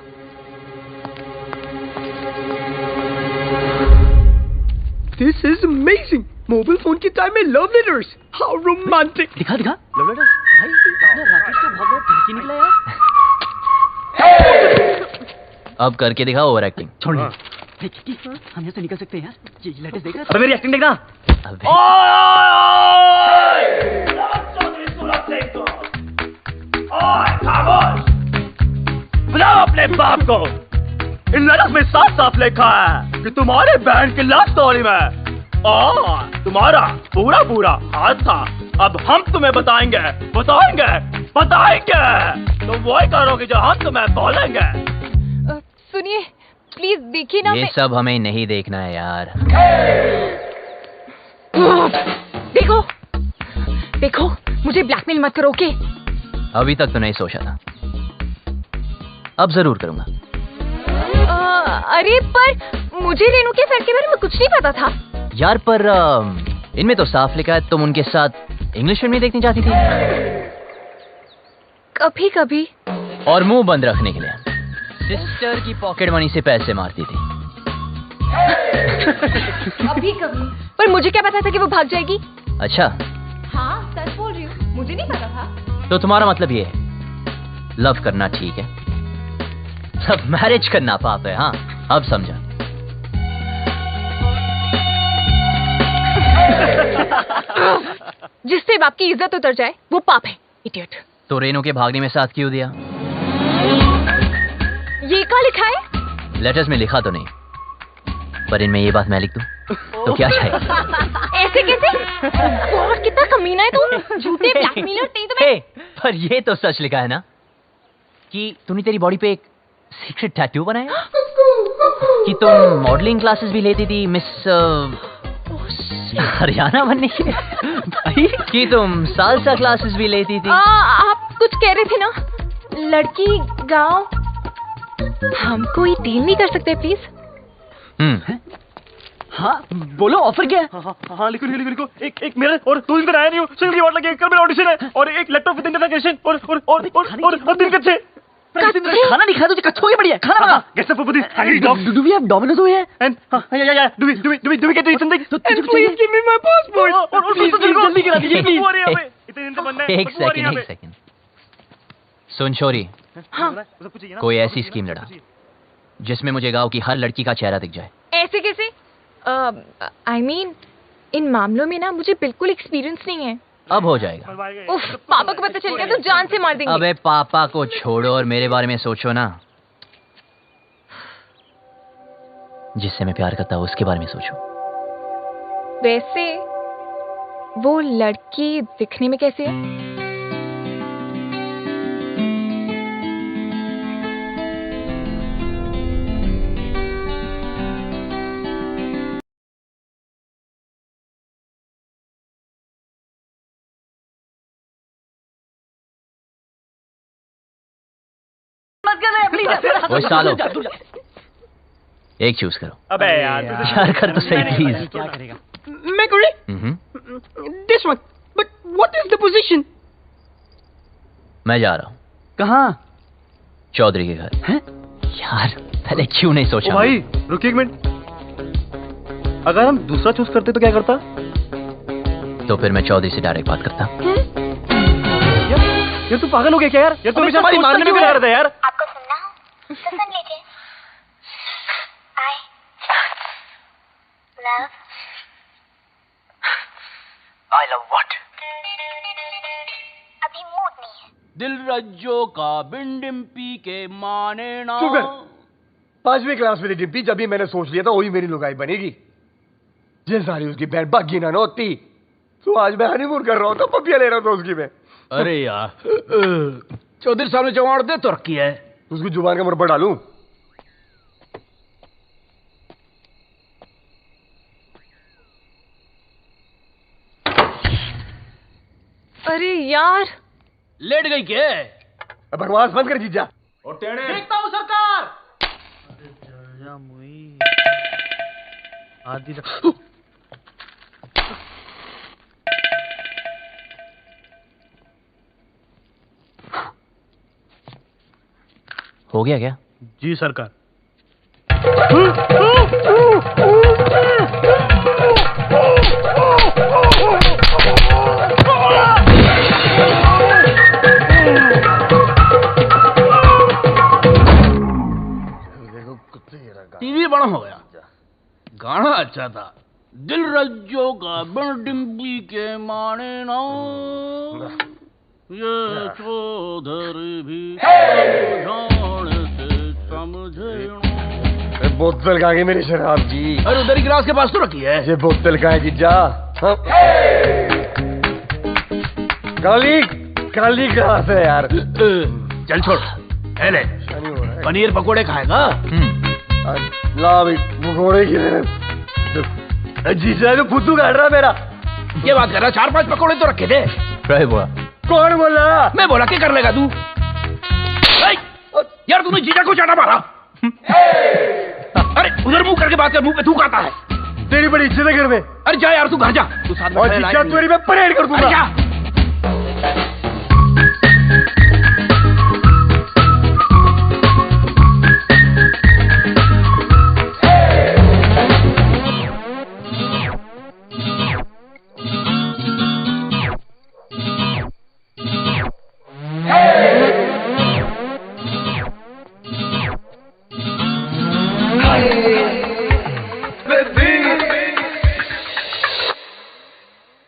[SPEAKER 4] This is amazing. Mobile phone के टाइम में लव लेटर्स। How romantic.
[SPEAKER 13] दिखा
[SPEAKER 2] लव लेटर भाई, राकेश तो बहुत धड़की निकला यार।
[SPEAKER 13] अब करके दिखा ओवर एक्टिंग।
[SPEAKER 2] छोड़िए, हम यहाँ से निकल सकते हैं यार। ये लेटेस्ट देख रहा। अबे मेरी एक्टिंग देखना।
[SPEAKER 5] बुलाओ अपने बाप को। इन लेटर्स में साफ लिखा है कि तुम्हारे बहन की लव स्टोरी में तुम्हारा पूरा हाथ था। अब हम तुम्हें बताएंगे। तुम वही करोगे जो हम तुम्हें बोलेंगे।
[SPEAKER 16] सुनिए, प्लीज देखिए ना।
[SPEAKER 13] ये सब हमें नहीं देखना है यार।
[SPEAKER 16] देखो, मुझे ब्लैकमेल मत करो, ओके?
[SPEAKER 13] अभी तक तो नहीं सोचा था, अब जरूर करूंगा।
[SPEAKER 16] अरे पर मुझे रेनू के फ्रेंड के बारे में कुछ नहीं पता था
[SPEAKER 13] यार। पर इनमें तो साफ लिखा है तुम उनके साथ इंग्लिश फिल्म देखनी चाहती थी।
[SPEAKER 16] कभी
[SPEAKER 13] और मुंह बंद रखने के लिए सिस्टर की पॉकेट मनी से पैसे मारती थी।
[SPEAKER 16] कभी पर मुझे क्या पता था कि वो भाग जाएगी।
[SPEAKER 13] अच्छा,
[SPEAKER 16] हाँ सच बोल रही हूँ, मुझे नहीं पता था।
[SPEAKER 13] तो तुम्हारा मतलब ये है लव करना ठीक है, सब मैरिज करना पाप है। हाँ, अब समझा।
[SPEAKER 16] जिससे बाप की इज्जत उतर जाए वो पाप है, इडियट।
[SPEAKER 13] तो रेनू के भागने में साथ क्यों दिया?
[SPEAKER 16] ये क्या लिखा है?
[SPEAKER 13] लेटर्स में लिखा तो नहीं, पर इनमें ये बात मैं लिख दूं तो क्या चाहिए?
[SPEAKER 16] ऐसे कैसे? गॉड, कितना कमीना है तू। झूठे ब्लैकमेलर नहीं तो मैं।
[SPEAKER 13] पर ये तो सच लिखा है ना कि तूने तेरी बॉडी पे एक सीक्रेट टैटू बनाया, कि तुम मॉडलिंग क्लासेस भी लेती थी मिस हरियाणा बनने के लिए, भाई, कि तुम सालसा क्लासेस भी लेती थी।
[SPEAKER 16] आप कुछ कह रहे थे ना? लड़की गांव। हम कोई डील नहीं कर सकते प्लीज?
[SPEAKER 5] हाँ बोलो, ऑफर क्या है? हाँ लिखो। एक मेरा और 2 दिन तक आया नहीं हूँ। सिंगल वाट लगे, कल मेरा ऑडिशन है और एक लैपटॉप विद इंटरनेट कनेक्शन और 3 कच्चे।
[SPEAKER 13] खाना नहीं खाया तुझे कच्चों की बढ़िया खाना बना
[SPEAKER 5] Get the food.
[SPEAKER 13] Do we have Domino's over here?
[SPEAKER 5] And yeah. Do we get to eat something?
[SPEAKER 4] And please give me my passport.
[SPEAKER 13] Please, जल्दी करा दीजिए please.
[SPEAKER 5] इतने दिन से बनना है.
[SPEAKER 13] एक सेकंड सुन छोरी, कोई ऐसी स्कीम लड़ा जिसमें मुझे गांव की हर लड़की का चेहरा दिख जाए.
[SPEAKER 16] ऐसे कैसे? I mean, इन मामलों में ना मुझे बिल्कुल एक्सपीरियंस नहीं है.
[SPEAKER 13] अब हो जाएगा.
[SPEAKER 16] उफ, पापा को पता चल गया तो जान से मार देंगे.
[SPEAKER 13] अबे पापा को छोड़ो और मेरे बारे में सोचो ना. जिससे मैं प्यार करता हूँ उसके बारे में सोचो.
[SPEAKER 16] वैसे वो लड़की दिखने में कैसी है?
[SPEAKER 13] वो सालो एक चूज करो.
[SPEAKER 5] अबे यार
[SPEAKER 13] कर तो सही प्लीज.
[SPEAKER 4] क्या करेगा? मैं This one. But what is the position?
[SPEAKER 13] मैं जा रहा हूँ.
[SPEAKER 2] कहाँ?
[SPEAKER 13] चौधरी के घर. हैं? यार पहले क्यों नहीं सोचा?
[SPEAKER 2] भाई रुकिए एक मिनट. अगर हम दूसरा चूज करते तो क्या करता?
[SPEAKER 13] तो फिर मैं चौधरी से डायरेक्ट बात करता.
[SPEAKER 2] यार तू पागल हो गया क्या यार? यार तू हमेशा हमारी मारने में लगा रहता है यार.
[SPEAKER 17] आपको सुनना हो तो सुन लीजिए. I love what? अभी मूड नहीं है.
[SPEAKER 2] दिल रज्जो का बिन डिम्पी के माने ना.
[SPEAKER 14] चुप कर. 5वीं क्लास में थी डिम्पी जब भी मैंने सोच लिया था वही मेरी लुगाई बनेगी. ये सारी उसकी बहन बागी ना होती तो आज मैं हनीमून कर रहा हूँ तो पपियां ले रहा था उसकी मैं.
[SPEAKER 2] अरे यार चौधरी साहब ने जवान दे तो रखी है.
[SPEAKER 14] उसकी जुबान का मुरब्बा डालूं?
[SPEAKER 16] अरे यार
[SPEAKER 2] लेट गई क्या?
[SPEAKER 14] बकवास बंद कर जीजा.
[SPEAKER 2] और टेढ़े देखता हूँ सरकार. आदि
[SPEAKER 13] हो गया क्या?
[SPEAKER 2] जी सरकार. टीवी बड़ा हो गया. गाना अच्छा था. दिल रज्जो का बिन डिम्पी के माने ना. ये चौधरी भी जान से समझे ना.
[SPEAKER 14] बोतल कहाँ गई मेरी शराब की?
[SPEAKER 2] अरे उधर ही गिलास के पास तो रखी है.
[SPEAKER 14] ये बोतल कहाँ है जीजा? काली काली कहाँ से यार?
[SPEAKER 2] चल छोड़. ले पनीर पकोड़े खाएगा?
[SPEAKER 14] ला भाई पकोड़े की. जीजा तो फुद्दू काट रहा मेरा.
[SPEAKER 2] ये बात कर रहा. 4-5 पकोड़े तो रखे थे.
[SPEAKER 14] कौन बोला?
[SPEAKER 2] मैं बोला क्या कर लेगा तू? यार तूने जीजा को चाटा मारा. अरे उधर मुंह करके बात कर. मुंह पे थूक आता है.
[SPEAKER 14] तेरी बड़ी इज्जत है घर में.
[SPEAKER 2] अरे जा यार तू घर जा. तू साथ में
[SPEAKER 14] जीजा तेरी मैं परेड कर दूंगा.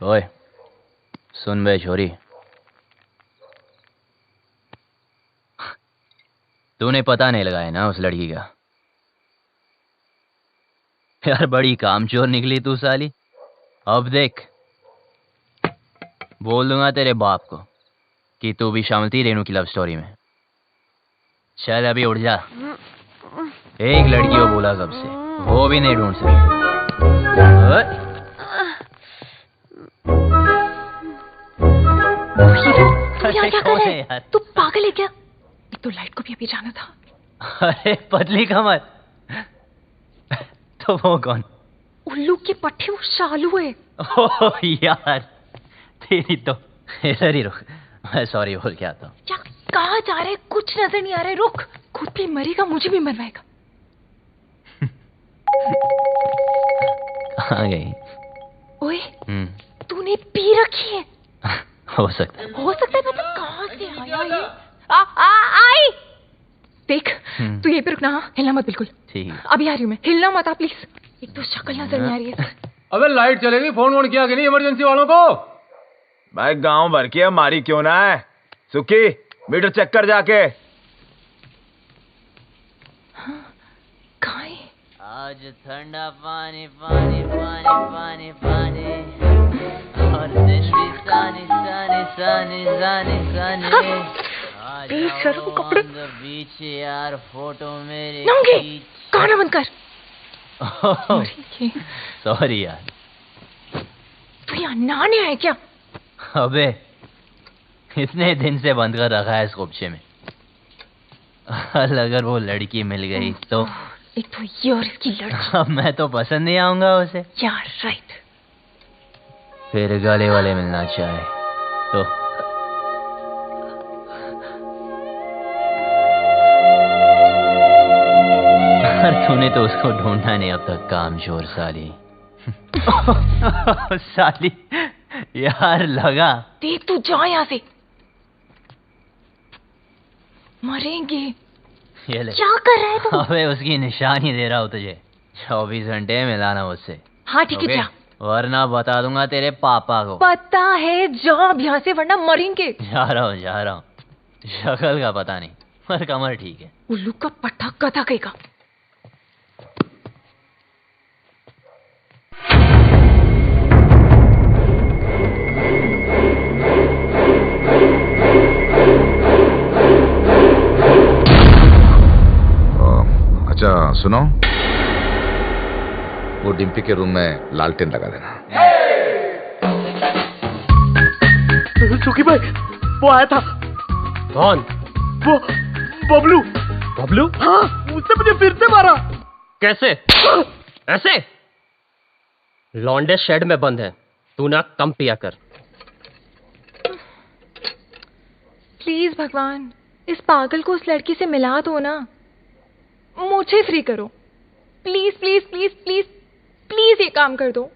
[SPEAKER 13] ओए सुन बे छोरी. तूने पता नहीं लगाया ना उस लड़की का? यार बड़ी कामचोर निकली तू साली. अब देख बोल दूंगा तेरे बाप को कि तू भी शामिल थी रेनू की लव स्टोरी में. चल अभी उठ जा. एक लड़की को बोला कब से, वो भी नहीं ढूंढ सकती.
[SPEAKER 16] क्या कर रहे हैं? तू पागल है क्या? तो लाइट को भी अभी जाना था.
[SPEAKER 13] अरे पतली कमर. तो वो कौन?
[SPEAKER 16] उल्लू की पट्टी. वो शालू है.
[SPEAKER 13] ओह यार तेरी तो. इधर ही रुक. मैं सॉरी बोल के आता हूँ.
[SPEAKER 16] कहाँ जा रहा है? कुछ नजर नहीं आ रहा है। रुक, खुद भी मरेगा, मुझे भी मरवाएगा।
[SPEAKER 13] कहाँ गई?
[SPEAKER 16] ओए, तूने पी रखी है।
[SPEAKER 13] हो सकता है।
[SPEAKER 16] हो सकता है मतलब कहाँ से आया ये? आई। देख, तू यहीं पे रुकना, हाँ? हिलना मत बिल्कुल।
[SPEAKER 13] ठीक है।
[SPEAKER 16] अभी आ रही हूँ मैं, हिलना मत आप प्लीज। एक तो शक्ल नजर नहीं आ रही है।
[SPEAKER 6] अबे लाइट चलेगी, फोन किया कि नहीं इमरजेंसी वालों को?
[SPEAKER 3] भाई गांव भर की हमारी क्यों ना है? सुखी, मीटर चेक कर जाके।
[SPEAKER 13] आज ठंडा पानी पानी पानी पानी पानी और दिन भी सानी सानी सानी सानी सानी।
[SPEAKER 16] कपड़े
[SPEAKER 13] बीच यार फोटो मेरे
[SPEAKER 16] गाना बंद कर।
[SPEAKER 13] सॉरी यार।
[SPEAKER 16] तू यहाँ नहाने आया क्या?
[SPEAKER 13] अबे इतने दिन से बंद कर रखा है इस खुपचे में। अगर वो लड़की मिल गई तो
[SPEAKER 16] एक तो ये और इसकी लड़की।
[SPEAKER 13] अब मैं तो पसंद नहीं आऊंगा उसे
[SPEAKER 16] यार। राइट।
[SPEAKER 13] फिर गले वाले मिलना चाहे तो तूने तो उसको ढूंढा नहीं अब तक, कामचोर साली। साली यार लगा।
[SPEAKER 16] देख तू जा यहाँ से, मरेंगे।
[SPEAKER 13] ये ले।
[SPEAKER 16] क्या कर रहा है तू?
[SPEAKER 13] अबे उसकी निशानी दे रहा हूँ तुझे, 24 घंटे मिलाना मुझसे।
[SPEAKER 16] हाँ ठीक है, जा।
[SPEAKER 13] वरना बता दूंगा तेरे पापा को।
[SPEAKER 16] पता है, जा अब यहाँ से वरना मरेंगे।
[SPEAKER 13] जा रहा हूँ। शक्ल का पता नहीं पर कमर ठीक है।
[SPEAKER 16] उल्लू का पट्टा कथा कहेगा।
[SPEAKER 15] अच्छा सुनो, वो डिम्पी के रूम में लालटेन लगा देना।
[SPEAKER 4] सुखी भाई, वो आया था।
[SPEAKER 7] कौन?
[SPEAKER 4] वो बबलू।
[SPEAKER 7] बबलू?
[SPEAKER 4] हाँ, उसने मुझे फिर से मारा।
[SPEAKER 7] कैसे? ऐसे? लौंडे शेड में बंद है, तू ना कम पिया कर।
[SPEAKER 16] प्लीज भगवान, इस पागल को उस लड़की से मिला दो ना। मुझे फ्री करो please please please please please, ये काम कर दो।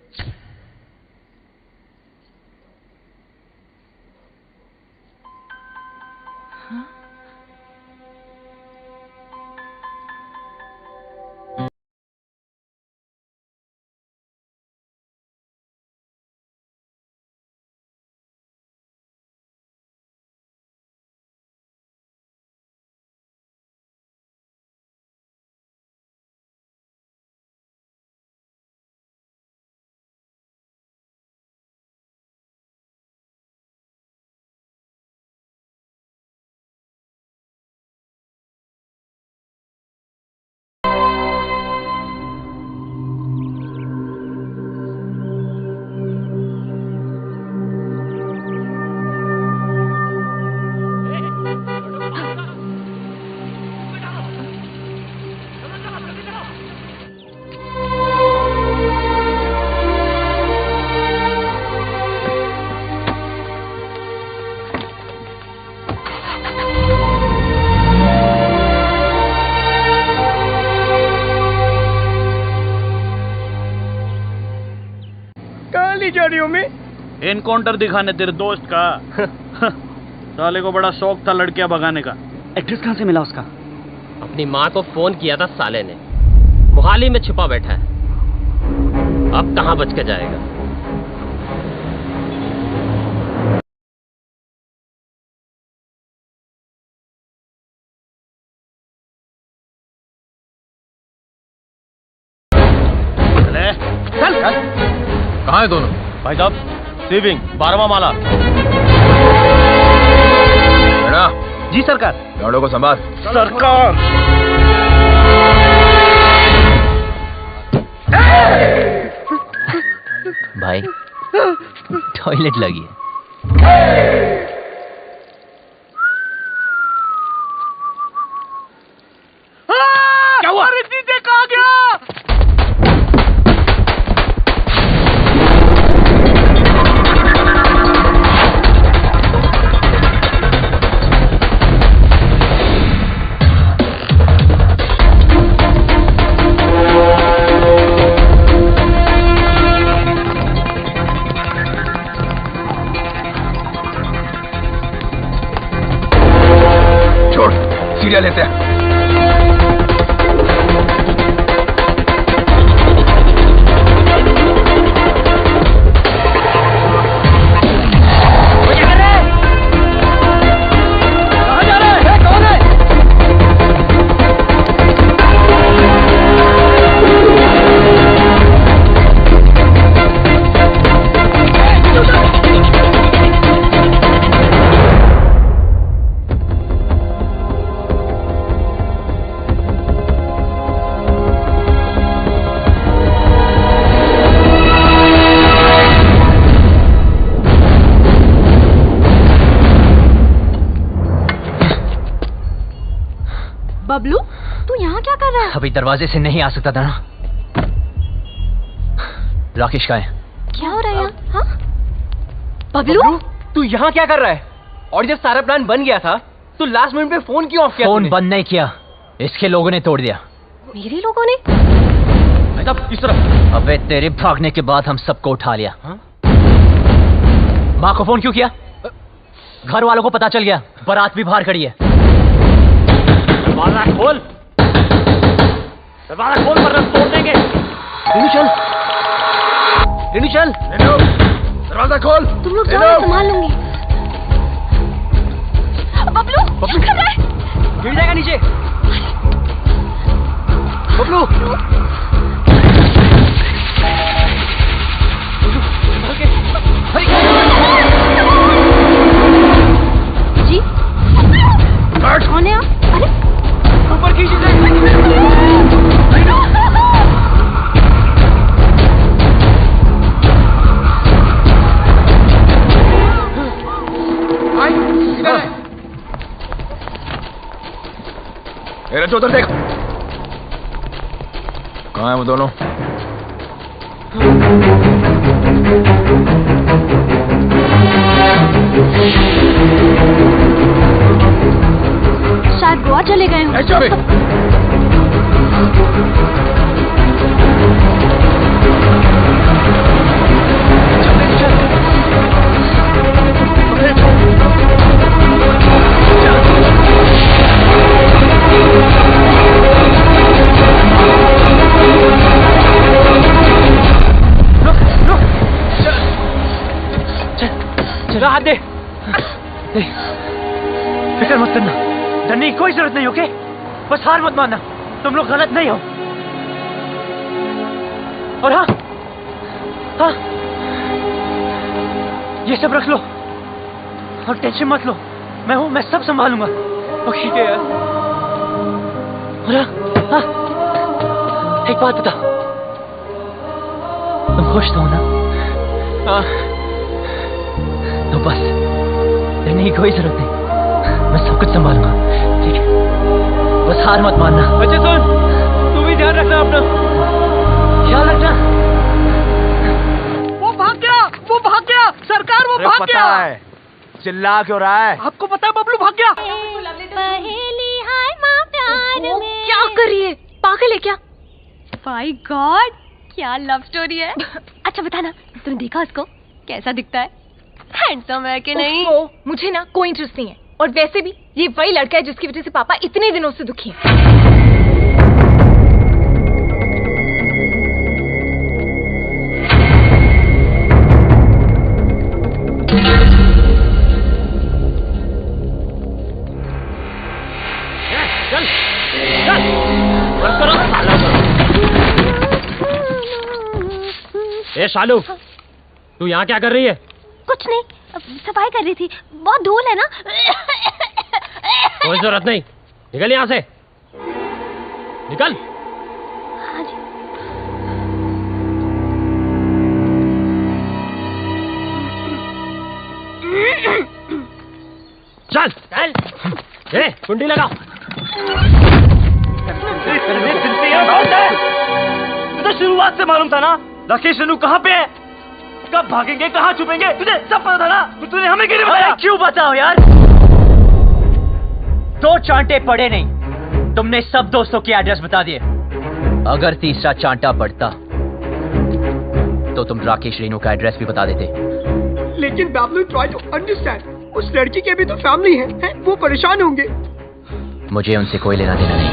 [SPEAKER 2] एनकाउंटर दिखाने तेरे दोस्त का। साले को बड़ा शौक था लड़कियां भगाने का।
[SPEAKER 7] एड्रेस कहाँ से मिला उसका? अपनी माँ को फोन किया था साले ने, मोहाली में छुपा बैठा है। अब कहाँ बच के जाएगा?
[SPEAKER 6] चल कहाँ है दोनों?
[SPEAKER 5] भाई साहब, सेविंग 12वां माला।
[SPEAKER 3] जी सरकार। लौड़ों को संभाल।
[SPEAKER 5] सरकार।
[SPEAKER 13] भाई टॉयलेट लगी है।
[SPEAKER 4] क्या हुआ? अरे जीजे कहाँ गया?
[SPEAKER 14] सीढ़ियाँ लेते हैं।
[SPEAKER 10] बबलू, तू यहाँ क्या कर रहा है?
[SPEAKER 13] अभी दरवाजे से नहीं आ सकता था ना। राकेश का है।
[SPEAKER 10] क्या हो रहा है यहाँ? हाँ? बबलू,
[SPEAKER 18] तू यहाँ क्या कर रहा है? और जब सारा प्लान बन गया था तो लास्ट मिनट पे फोन क्यों ऑफ किया?
[SPEAKER 13] फोन बंद नहीं किया, इसके लोगों ने तोड़ दिया।
[SPEAKER 10] मेरे लोगों ने?
[SPEAKER 18] इस तरफ।
[SPEAKER 13] अबे तेरे भागने के बाद हम सबको उठा लिया। माँ को फोन क्यों किया? घर वालों को पता चल गया, बारात भी बाहर खड़ी है।
[SPEAKER 5] दरवाजा खोल, दरवाजा खोल वरना तोड़ देंगे।
[SPEAKER 18] रेनू चल, रेनू चल,
[SPEAKER 14] रेनू दरवाजा खोल।
[SPEAKER 10] तुम लोग जाओ, संभाल लूंगी। बबलू, क्या कर रहा है?
[SPEAKER 18] गिर जाएगा नीचे। बबलू,
[SPEAKER 10] जी कौन है आप? अरे
[SPEAKER 18] ऊपर खींचिए।
[SPEAKER 14] रजो उधर देख, कहाँ है वो दोनों?
[SPEAKER 10] शायद गोवा चले गए हों।
[SPEAKER 18] चलो हाथ दे। फिक्र मत करना, डरने की कोई जरूरत नहीं, ओके? बस हार मत मानना, तुम लोग गलत नहीं हो। और हाँ हाँ, ये सब रख लो और टेंशन मत लो, मैं हूं, मैं सब संभालूंगा, ओके? यार और हाँ, एक बात बता, तुम खुश तो हो ना? हाँ। तो बस डरने की कोई जरूरत नहीं, मैं सब कुछ संभालूंगा, ठीक है? बस हार मत मानना। अच्छा सुन, तू भी ध्यान रखना अपना, ख्याल रखना।
[SPEAKER 4] वो भाग गया सरकार, वो भाग गया।
[SPEAKER 14] है, चिल्ला क्यों रहा है?
[SPEAKER 4] आपको पता है बबलू भाग गया।
[SPEAKER 16] क्या कर रही है? पागल है क्या?
[SPEAKER 10] माय गॉड, क्या लव स्टोरी है। अच्छा बता ना, तूने देखा उसको? कैसा दिखता है? हैंडसम है कि नहीं?
[SPEAKER 16] मुझे ना कोई इंटरेस्ट नहीं है, और वैसे भी ये वही लड़का है जिसकी वजह से पापा इतने दिनों से दुखी हैं।
[SPEAKER 5] चल चल, बंद करो साला को। ए शालू, तू यहाँ क्या कर रही है?
[SPEAKER 10] कुछ नहीं, सफाई कर रही थी, बहुत धूल है ना।
[SPEAKER 5] कोई जरूरत नहीं, निकल यहाँ से, निकल।
[SPEAKER 10] हाँ जी।
[SPEAKER 5] चल चल, ए कुंडी लगाओ। तुझे शुरुआत से मालूम था ना राकेश रेनू कहाँ पे है, कब भागेंगे, कहाँ छुपेंगे, तुझे सब पता था ना, तो तूने हमें क्यों नहीं बताया?
[SPEAKER 13] क्यों बताओ यार, दो चांटे पड़े नहीं, तुमने सब दोस्तों के एड्रेस बता दिए। अगर तीसरा चांटा पड़ता तो तुम राकेश रेनू का एड्रेस भी बता देते।
[SPEAKER 4] लेकिन बाबलू, ट्राई टू अंडरस्टैंड, उस लड़की के भी तो फैमिली है? वो परेशान होंगे।
[SPEAKER 13] मुझे उनसे कोई लेना देना नहीं।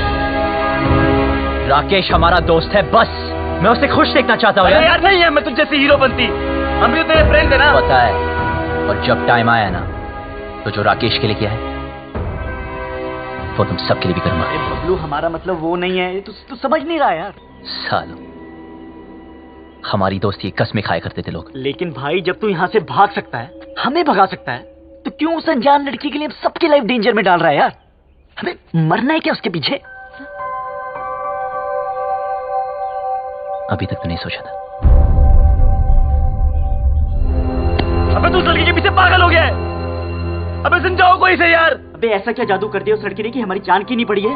[SPEAKER 13] राकेश हमारा दोस्त है, बस मैं उसे खुश देखना चाहता हूँ।
[SPEAKER 5] यार नहीं है, मैं तुझ जैसी हीरो बनती, हम भी तो तेरे फ्रेंड है ना।
[SPEAKER 13] पता है, और जब टाइम आया ना तो जो राकेश के लिए किया है वो तुम सबके लिए भी करूंगा।
[SPEAKER 19] बबलू हमारा मतलब वो नहीं है, तू समझ नहीं रहा यार।
[SPEAKER 13] सालों, हमारी दोस्ती कसमें खाया करते थे लोग।
[SPEAKER 19] लेकिन भाई जब तू यहाँ से भाग सकता है, हमें भगा सकता है, तो क्यों उस अनजान लड़की के लिए सबकी लाइफ डेंजर में डाल रहा है यार? हमें मरना है क्या उसके पीछे?
[SPEAKER 13] अभी तक तो नहीं सोचा था।
[SPEAKER 5] अबे तू उस लड़की के पीछे पागल हो गया है। अबे समझाओ कोई से यार।
[SPEAKER 19] अबे ऐसा क्या जादू कर दिया उस लड़की ने कि हमारी जान की नहीं पड़ी है?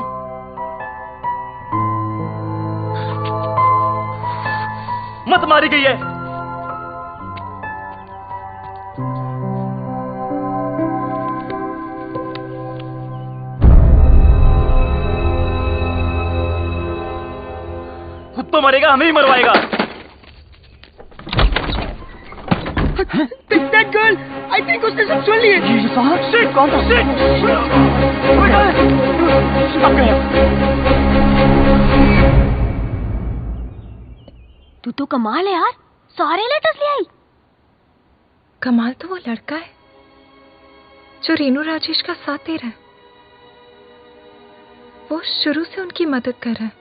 [SPEAKER 5] मत मारी गई है। खुद तो मरेगा, हमें ही मरवाएगा।
[SPEAKER 4] That girl, I think उसने सब सुन लिए।
[SPEAKER 19] Shit, कौन था? Shit!
[SPEAKER 10] तू तो कमाल है यार, सारे लेटर्स ले आई।
[SPEAKER 16] कमाल तो वो लड़का है जो रेनू राजेश का साथ दे रहा है। वो शुरू से उनकी मदद कर रहा है।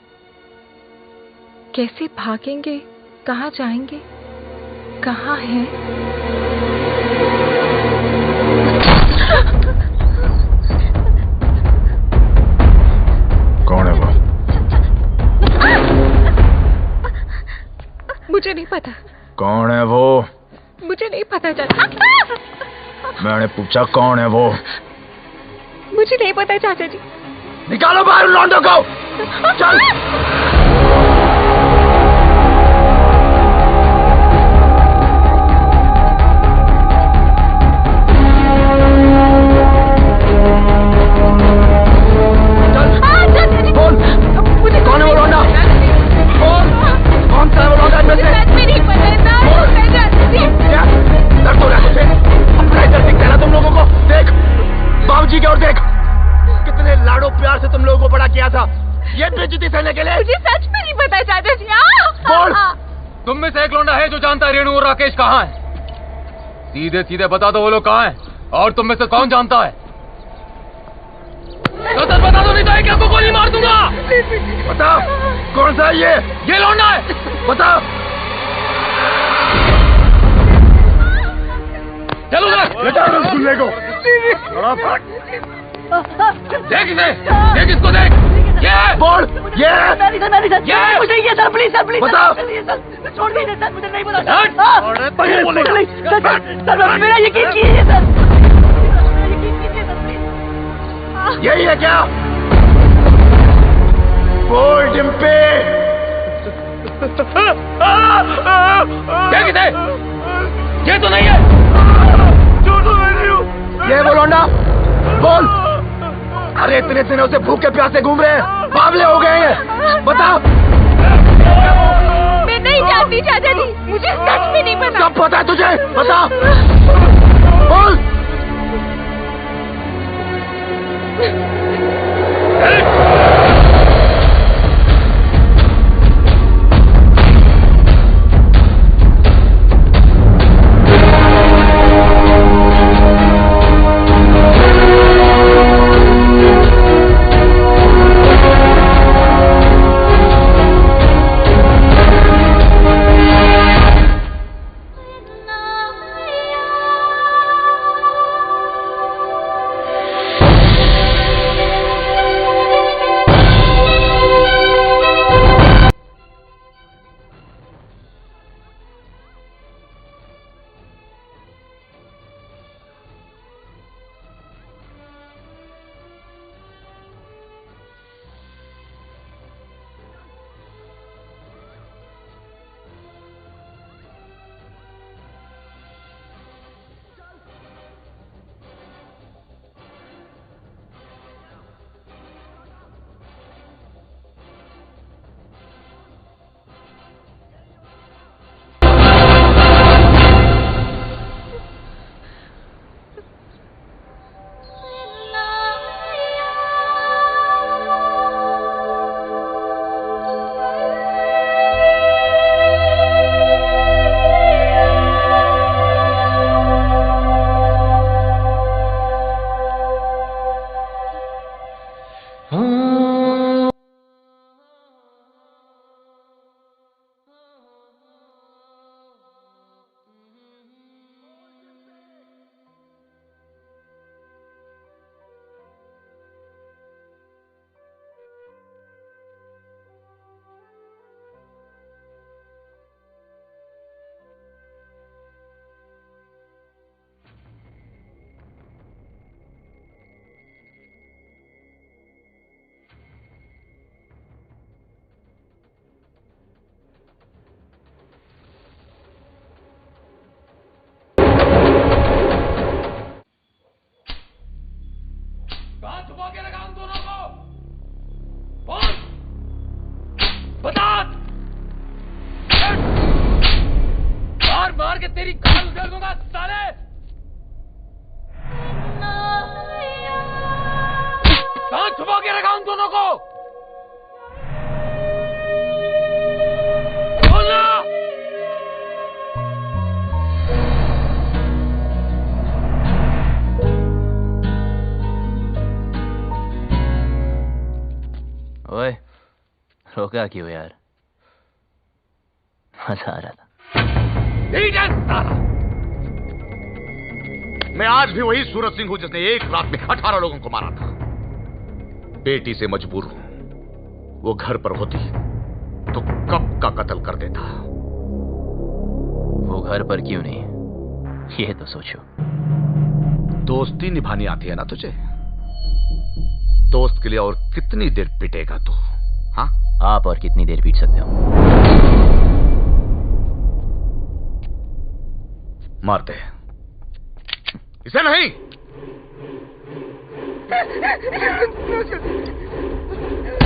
[SPEAKER 16] कैसे भागेंगे, कहाँ जाएंगे, कहाँ हैं?
[SPEAKER 3] कौन है वो?
[SPEAKER 16] मुझे नहीं पता।
[SPEAKER 3] कौन है वो?
[SPEAKER 16] मुझे नहीं पता चाचा।
[SPEAKER 3] मैंने पूछा कौन है वो?
[SPEAKER 16] मुझे नहीं पता चाचा जी।
[SPEAKER 3] निकालो बाहर लौंडों को। चल।
[SPEAKER 4] कौन है वो लौंडा? कौन सा है वो लौंडा इनमें से? क्या? डर तो रहा तुझे? अपना इधर दिखता है ना तुम लोगों को? देख, बाबूजी की ओर देख। कितने लाडो प्यार से तुम लोगों को बड़ा किया था, ये बेइज्जती सहने के लिए।
[SPEAKER 16] मुझे सच में नहीं पता चाचा जी।
[SPEAKER 3] बोल।
[SPEAKER 6] तुम में से एक लौंडा है जो जानता है रेणु और राकेश कहाँ है? सीधे सीधे बता दो वो लोग कहाँ हैं, और तुम में से कौन जानता है? तो बता दो, नहीं तो एक आपको गोली मार दूंगा।
[SPEAKER 3] बता कौन सा है
[SPEAKER 6] ये लौंडा है।
[SPEAKER 3] बता।
[SPEAKER 6] चलो
[SPEAKER 3] रसगुल्ले को।
[SPEAKER 6] देख इसे, देख इसको, देख। ये
[SPEAKER 3] बोल। ये
[SPEAKER 19] मुझे ये सर, प्लीज सर, प्लीज
[SPEAKER 3] बता।
[SPEAKER 19] छोड़ दीजिए सर, मुझे नहीं पता।
[SPEAKER 3] सर
[SPEAKER 19] मेरा यकीन कीजिए सर।
[SPEAKER 3] यही है क्या? बोल डिम्पे।
[SPEAKER 6] देख इसे, ये तो नहीं है।
[SPEAKER 3] ये वो लौंडा? बोल। अरे इतने दिनों से भूखे प्यासे घूम रहे हैं, बावले हो गए हैं, बता।
[SPEAKER 16] मैं नहीं जानती चाचा जी, मुझे सच में नहीं पता।
[SPEAKER 3] सब पता है तुझे, बता। बोल।
[SPEAKER 13] रोका क्यों यार? मजा आ रहा था।
[SPEAKER 15] मैं आज भी वही सूरज सिंह हूं जिसने एक रात में 18 लोगों को मारा था। बेटी से मजबूर हूं। वो घर पर होती तो कब का कत्ल कर देता।
[SPEAKER 13] वो घर पर क्यों नहीं, ये तो सोचो।
[SPEAKER 15] दोस्ती निभानी आती है ना तुझे? दोस्त के लिए और कितनी देर पिटेगा तू? हाँ,
[SPEAKER 13] आप और कितनी देर पीट सकते हो?
[SPEAKER 15] मार दे इसे। नहीं,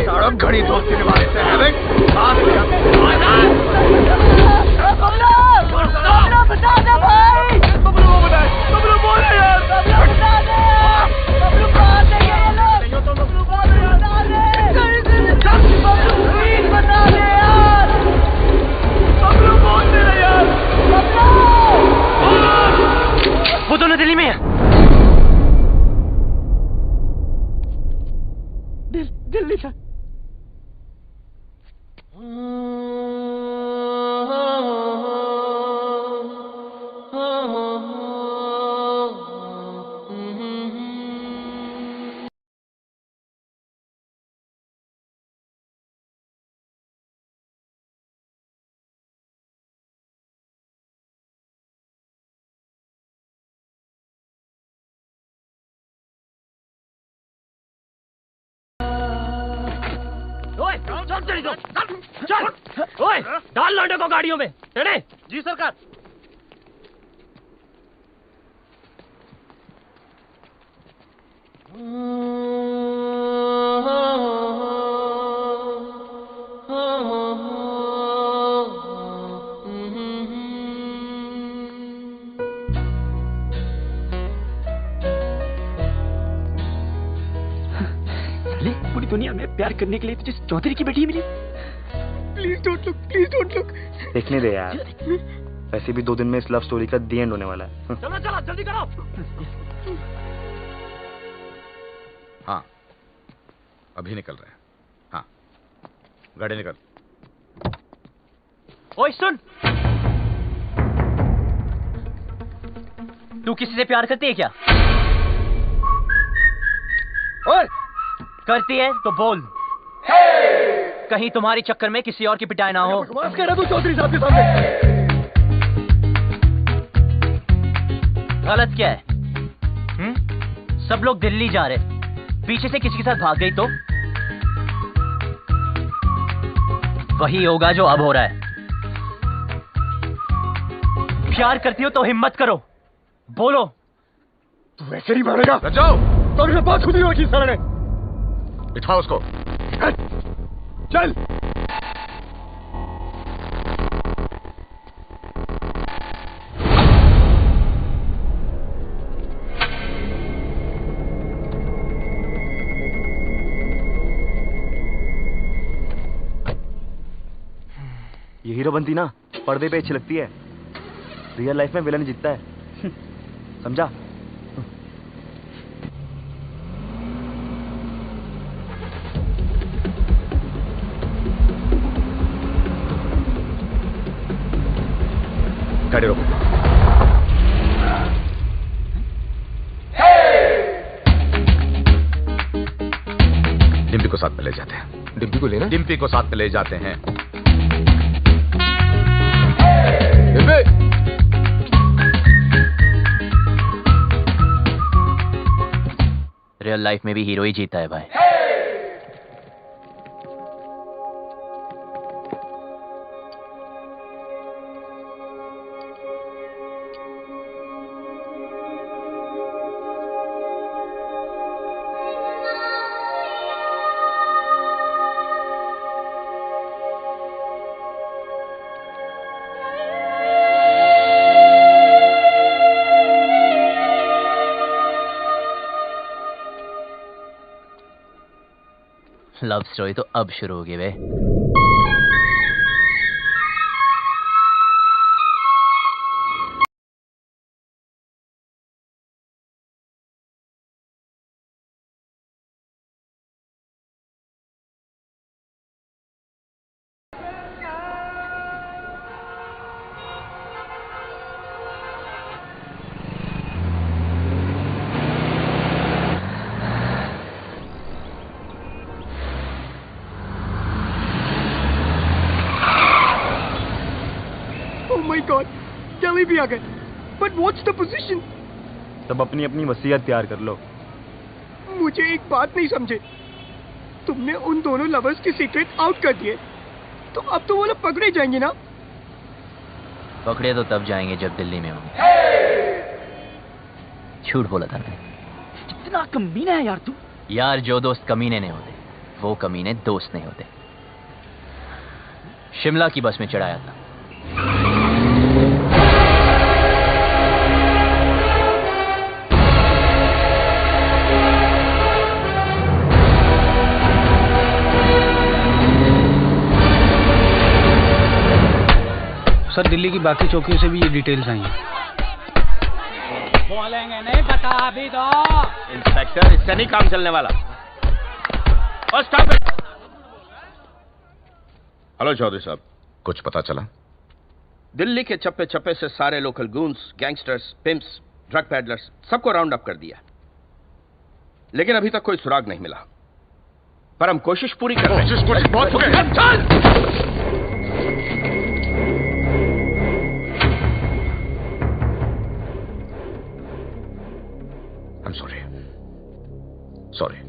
[SPEAKER 15] सड़क घड़ी दोस्ती निभाने से है भाई।
[SPEAKER 12] बता दे भाई, बबलू को बताए, बबलू बोले यार, बता दे, बबलू बात है ये लोग, तो बबलू बात है यार, बबलू प्लीज बता दे यार, बबलू बोल दे यार, बबलू।
[SPEAKER 18] वो दोनों दिल्ली में है।
[SPEAKER 12] दिल्ली था।
[SPEAKER 7] चल, ओए, डाल लौंडे को गाड़ियों में।
[SPEAKER 5] जी सरकार।
[SPEAKER 19] पूरी दुनिया में प्यार करने के लिए तुझे चौधरी की बेटी मिली।
[SPEAKER 4] Please don't look, please don't look.
[SPEAKER 20] देखने दे यार, वैसे भी 2 दिन में इस लव स्टोरी का दी एंड होने वाला है।
[SPEAKER 7] चलो चलो जल्दी करो।
[SPEAKER 15] हाँ, अभी निकल रहे हैं। हाँ, गाड़ी निकल।
[SPEAKER 18] ओए सुन, तू किसी से प्यार करती है क्या? ओए, करती है तो बोल। कहीं तुम्हारी चक्कर में किसी और की पिटाई ना हो।
[SPEAKER 14] बकवास कर रहा तू चौधरी साहब के सामने।
[SPEAKER 18] गलत क्या है? सब लोग दिल्ली जा रहे, पीछे से किसी के साथ भाग गई तो वही होगा जो अब हो रहा है। प्यार करती हो तो हिम्मत करो, बोलो।
[SPEAKER 14] तू वैसे नहीं मारेगा।
[SPEAKER 15] जाओ।
[SPEAKER 14] तो अभी बात खुद ही रखी सर ने।
[SPEAKER 15] बिठाओ उसको।
[SPEAKER 14] चल।
[SPEAKER 20] ये हीरो बनती ना पर्दे पे अच्छी लगती है, रियल लाइफ में विलन जीतता है। समझा?
[SPEAKER 15] गाड़ी रोको। डिम्पी को साथ में ले जाते हैं।
[SPEAKER 6] डिम्पी को लेना?
[SPEAKER 15] डिम्पी को साथ में ले जाते हैं।
[SPEAKER 6] डिम्पी!
[SPEAKER 13] रियल लाइफ में भी हीरो ही जीता है भाई। लव स्टोरी तो अब शुरू होगी बे।
[SPEAKER 4] भी आ गए, बट व्हाट्स द पोजीशन?
[SPEAKER 20] तब अपनी अपनी वसीयत तैयार कर लो।
[SPEAKER 4] मुझे एक बात नहीं समझे, तुमने उन दोनों लवर्स के सीक्रेट आउट कर दिए, तो अब तो वो लोग पकड़े जाएंगे ना?
[SPEAKER 13] पकड़े तो तब जाएंगे जब दिल्ली में होंगे। झूठ बोला था मैंने।
[SPEAKER 19] कितना कमीना है यार तू।
[SPEAKER 13] यार जो दोस्त कमीने नहीं होते वो कमीने दोस्त नहीं होते। शिमला की बस में चढ़ाया था।
[SPEAKER 21] सर दिल्ली की बाकी चौकियों से भी ये डिटेल्स आई हैं।
[SPEAKER 12] बोलेंगे नहीं, बता भी दो।
[SPEAKER 5] इंस्पेक्टर, इससे नहीं काम चलने वाला। और स्टॉप इट।
[SPEAKER 22] हेलो चौधरी साहब, कुछ पता चला?
[SPEAKER 5] दिल्ली के चप्पे चप्पे से सारे local goons, gangsters, pimps, drug peddlers सबको राउंड अप कर दिया, लेकिन अभी तक कोई सुराग नहीं मिला। पर हम कोशिश पूरी कर रहे हैं।
[SPEAKER 22] बहुत हो गए। सॉरी,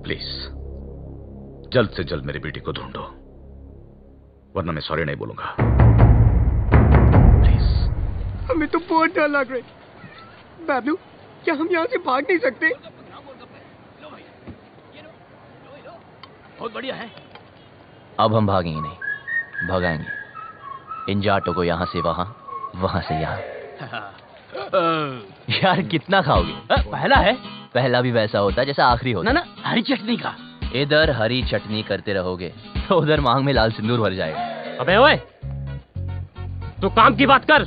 [SPEAKER 22] प्लीज जल्द से जल्द मेरी बेटी को ढूंढो, वरना मैं सॉरी नहीं बोलूंगा।
[SPEAKER 4] हमें तो बहुत डर लग रहा है। बाबलू, क्या हम यहाँ से भाग नहीं सकते?
[SPEAKER 5] बहुत बढ़िया है।
[SPEAKER 13] अब हम भागेंगे नहीं, भगाएंगे इन जाटों को, यहां से वहां, वहां से यहां। यार कितना खाओगे?
[SPEAKER 19] पहला है।
[SPEAKER 13] पहला भी वैसा होता है जैसा आखिरी होता।
[SPEAKER 19] ना हरी चटनी का।
[SPEAKER 13] इधर हरी चटनी करते रहोगे तो उधर मांग में लाल सिंदूर भर जाएगा।
[SPEAKER 7] अबे ओए, तू काम की बात कर।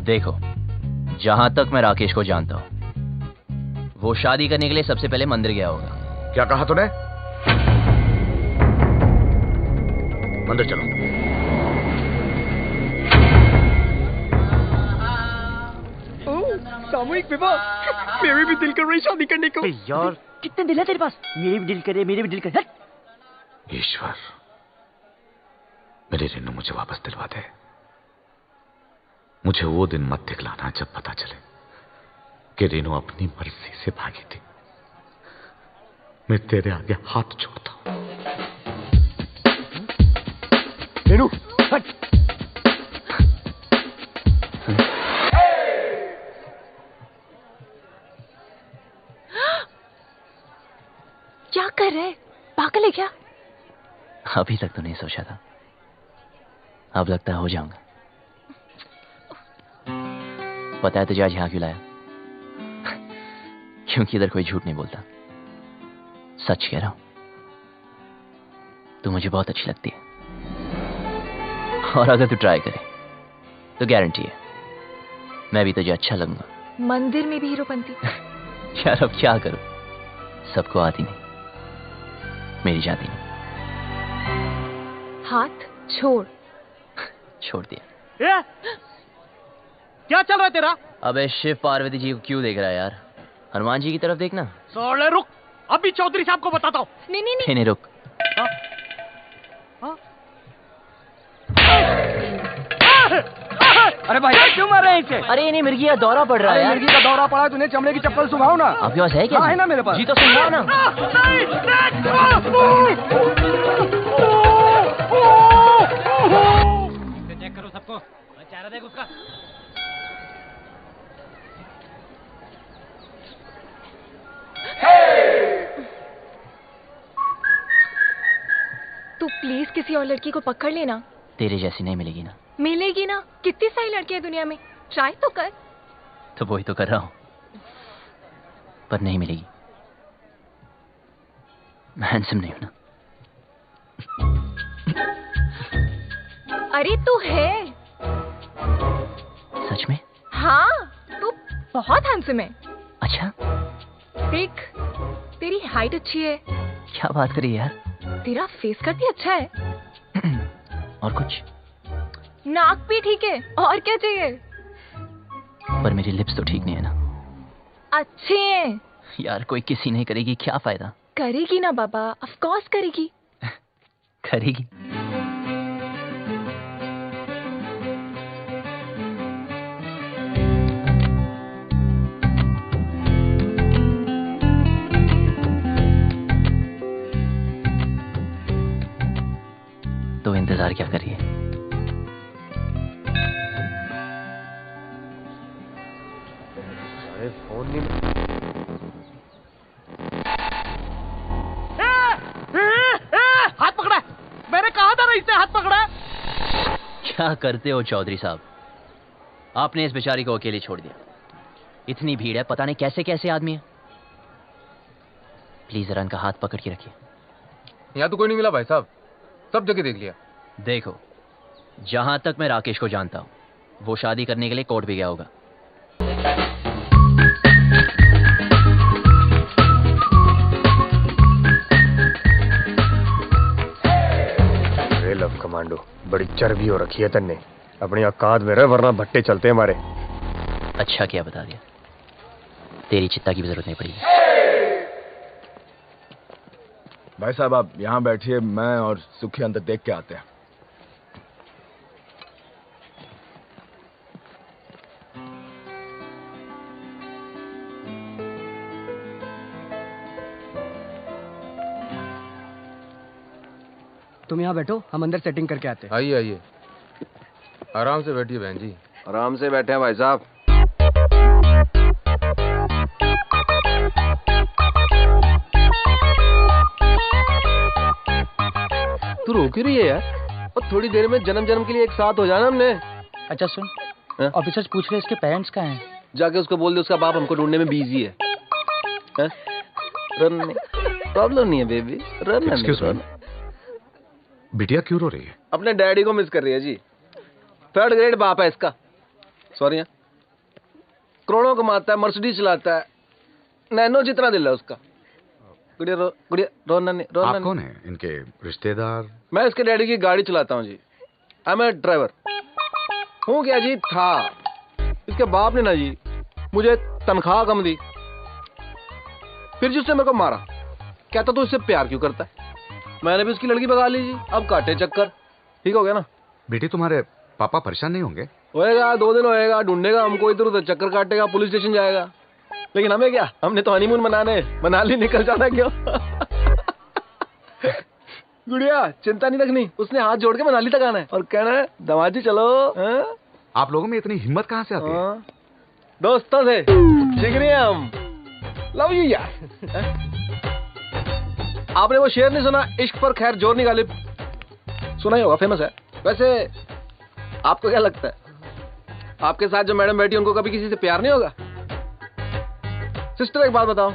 [SPEAKER 13] देखो, जहां तक मैं राकेश को जानता हूं, वो शादी करने के लिए सबसे पहले मंदिर गया होगा।
[SPEAKER 22] क्या कहा तूने? मंदिर चलो।
[SPEAKER 4] सामूहिक विवाह। मेरे भी दिल कर रही शादी करने को।
[SPEAKER 19] यार कितने दिल है तेरे पास? मेरे भी दिल करे, मेरे भी दिल करे।
[SPEAKER 22] ईश्वर, मेरी रेनू मुझे वापस दिलवा दे। मुझे वो दिन मत दिखलाना जब पता चले कि रेनू अपनी मर्जी से भागी थी। मैं तेरे आगे हाथ जोड़ता हूं।
[SPEAKER 14] रेनू हट।
[SPEAKER 16] क्या कर रहे? पागल है क्या?
[SPEAKER 13] अभी तक तो नहीं सोचा था, अब लगता है हो जाऊंगा। पता है तुझे आज यहाँ क्यों लाया? क्योंकि इधर कोई झूठ नहीं बोलता, सच कह रहा हूं। तू मुझे बहुत अच्छी लगती है, और अगर तू ट्राई करे तो गारंटी है मैं भी तुझे अच्छा लगूंगा।
[SPEAKER 16] मंदिर में भी हीरोपंती।
[SPEAKER 13] यार अब क्या करूं, सबको आती नहीं, मेरी जाती नहीं।
[SPEAKER 16] हाथ छोड़।
[SPEAKER 13] छोड़ दिया।
[SPEAKER 12] क्या चल रहा है तेरा?
[SPEAKER 13] अबे शिव पार्वती जी को क्यों देख रहा है यार? हनुमान जी की तरफ देखना।
[SPEAKER 12] सोले रुक, अभी चौधरी साहब को बताता हूँ।
[SPEAKER 16] नहीं नहीं
[SPEAKER 13] नहीं रुक।
[SPEAKER 14] अरे भाई क्यों मार रहे हैं इसे?
[SPEAKER 13] अरे नहीं, मिर्गी का दौरा पड़ रहा है यार।
[SPEAKER 14] मिर्गी का दौरा पड़ा है, तूने चमड़े की चप्पल सुंघाओ ना।
[SPEAKER 13] आपके पास है क्या?
[SPEAKER 14] हाँ, है ना मेरे पास।
[SPEAKER 13] जी तो सुंघाओ ना।
[SPEAKER 12] चेक करो सबको, चेहरा देख उसका।
[SPEAKER 16] तू प्लीज किसी और लड़की को पकड़ लेना।
[SPEAKER 13] तेरे जैसी नहीं मिलेगी ना।
[SPEAKER 16] मिलेगी ना, कितनी सारी लड़कियां दुनिया में, ट्राई तो कर।
[SPEAKER 13] तो वही तो कर रहा हूं, पर नहीं मिलेगी। मैं हैंडसम नहीं हूं ना।
[SPEAKER 16] अरे तू है।
[SPEAKER 13] सच में?
[SPEAKER 16] हाँ, तू बहुत हैंडसम है।
[SPEAKER 13] अच्छा?
[SPEAKER 16] देख, तेरी हाइट अच्छी है।
[SPEAKER 13] क्या बात करी यार?
[SPEAKER 16] तेरा फेस कट भी अच्छा है।
[SPEAKER 13] और कुछ?
[SPEAKER 16] नाक भी ठीक है, और क्या चाहिए?
[SPEAKER 13] पर मेरी लिप्स तो ठीक नहीं है ना।
[SPEAKER 16] अच्छे हैं।
[SPEAKER 13] यार कोई किसी नहीं करेगी, क्या फायदा?
[SPEAKER 16] करेगी ना बाबा, ऑफ कोर्स करेगी।
[SPEAKER 13] करेगी। करिए।
[SPEAKER 14] अरे फोन नहीं।
[SPEAKER 12] हाथ पकड़ा है। मैंने कहा था ना इसने हाथ पकड़ा है।
[SPEAKER 13] क्या करते हो चौधरी साहब? आपने इस बेचारी को अकेले छोड़ दिया। इतनी भीड़ है, पता नहीं कैसे कैसे आदमी है। प्लीज जरा इनका हाथ पकड़ के रखिए।
[SPEAKER 6] यहाँ तो कोई नहीं मिला भाई साहब, सब जगह देख लिया।
[SPEAKER 13] देखो, जहां तक मैं राकेश को जानता हूं, वो शादी करने के लिए कोर्ट भी गया होगा।
[SPEAKER 14] अरे लव कमांडो, बड़ी चर्बी हो रखी है तन्ने। अपनी औकात में रहे वरना भट्टे चलते हैं हमारे।
[SPEAKER 13] अच्छा क्या बता दिया, तेरी चिंता की भी जरूरत नहीं पड़ी।
[SPEAKER 3] भाई साहब आप यहाँ बैठिए, मैं और सुखी अंदर देख के आते हैं।
[SPEAKER 4] तुम यहाँ बैठो, हम अंदर सेटिंग करके आते हैं।
[SPEAKER 6] आइए आइए, आराम से बैठिए बहन जी।
[SPEAKER 1] आराम से बैठे हैं भाई साहब।
[SPEAKER 20] तू रो क्यों रही है यार? और थोड़ी देर में जन्म जन्म के लिए एक साथ हो जाना हमने।
[SPEAKER 21] अच्छा सुन, ऑफिसर्स पूछ रहे इसके पेरेंट्स कहाँ हैं?
[SPEAKER 20] जाके उसको बोल दे उसका बाप हमको ढूंढने में बिजी है। रन प्रॉब्लम नहीं है बेबी, रन
[SPEAKER 15] Excuse me. बिटिया क्यों रो रही है?
[SPEAKER 20] अपने डैडी को मिस कर रही है जी। 3rd ग्रेड बाप है इसका। सॉरी, करोड़ों कमाता है, मर्सिडीज चलाता है, नैनो जितना दिल है उसका। गुड़िया रोना नहीं।
[SPEAKER 15] आप कौन है? इनके रिश्तेदार?
[SPEAKER 20] मैं इसके डैडी की गाड़ी चलाता हूँ जी। I M A driver. हूँ क्या जी, था। इसके बाप ने ना जी मुझे तनख्वाह कम दी, फिर जी उसने मेरे को मारा। कहता तू इससे प्यार क्यों करता है? मैंने भी उसकी लड़की भगा ली जी। अब काटे चक्कर। ठीक हो गया ना?
[SPEAKER 15] बेटी तुम्हारे पापा परेशान नहीं होंगे?
[SPEAKER 20] होएगा, 2 दिन होएगा, ढूंढेगा हमको, इधर उधर चक्कर काटेगा, पुलिस स्टेशन जाएगा। लेकिन हमें क्या, हमने तो हनीमून मनाने मनाली निकल जाना। क्यों? गुड़िया चिंता नहीं रखनी, उसने हाथ जोड़ के मनाली तक आना है और कहना है दमाजी चलो।
[SPEAKER 15] आप लोगों में इतनी हिम्मत कहाँ से आती है?
[SPEAKER 20] दोस्तों से जिगरी हम। लव यू यार। आपने वो शेर नहीं सुना, इश्क पर खैर जोर नहीं गालिब? सुना ही होगा, फेमस है। वैसे आपको क्या लगता है, आपके साथ जो मैडम बैठी उनको कभी किसी से प्यार नहीं होगा? सिस्टर एक बात बताओ,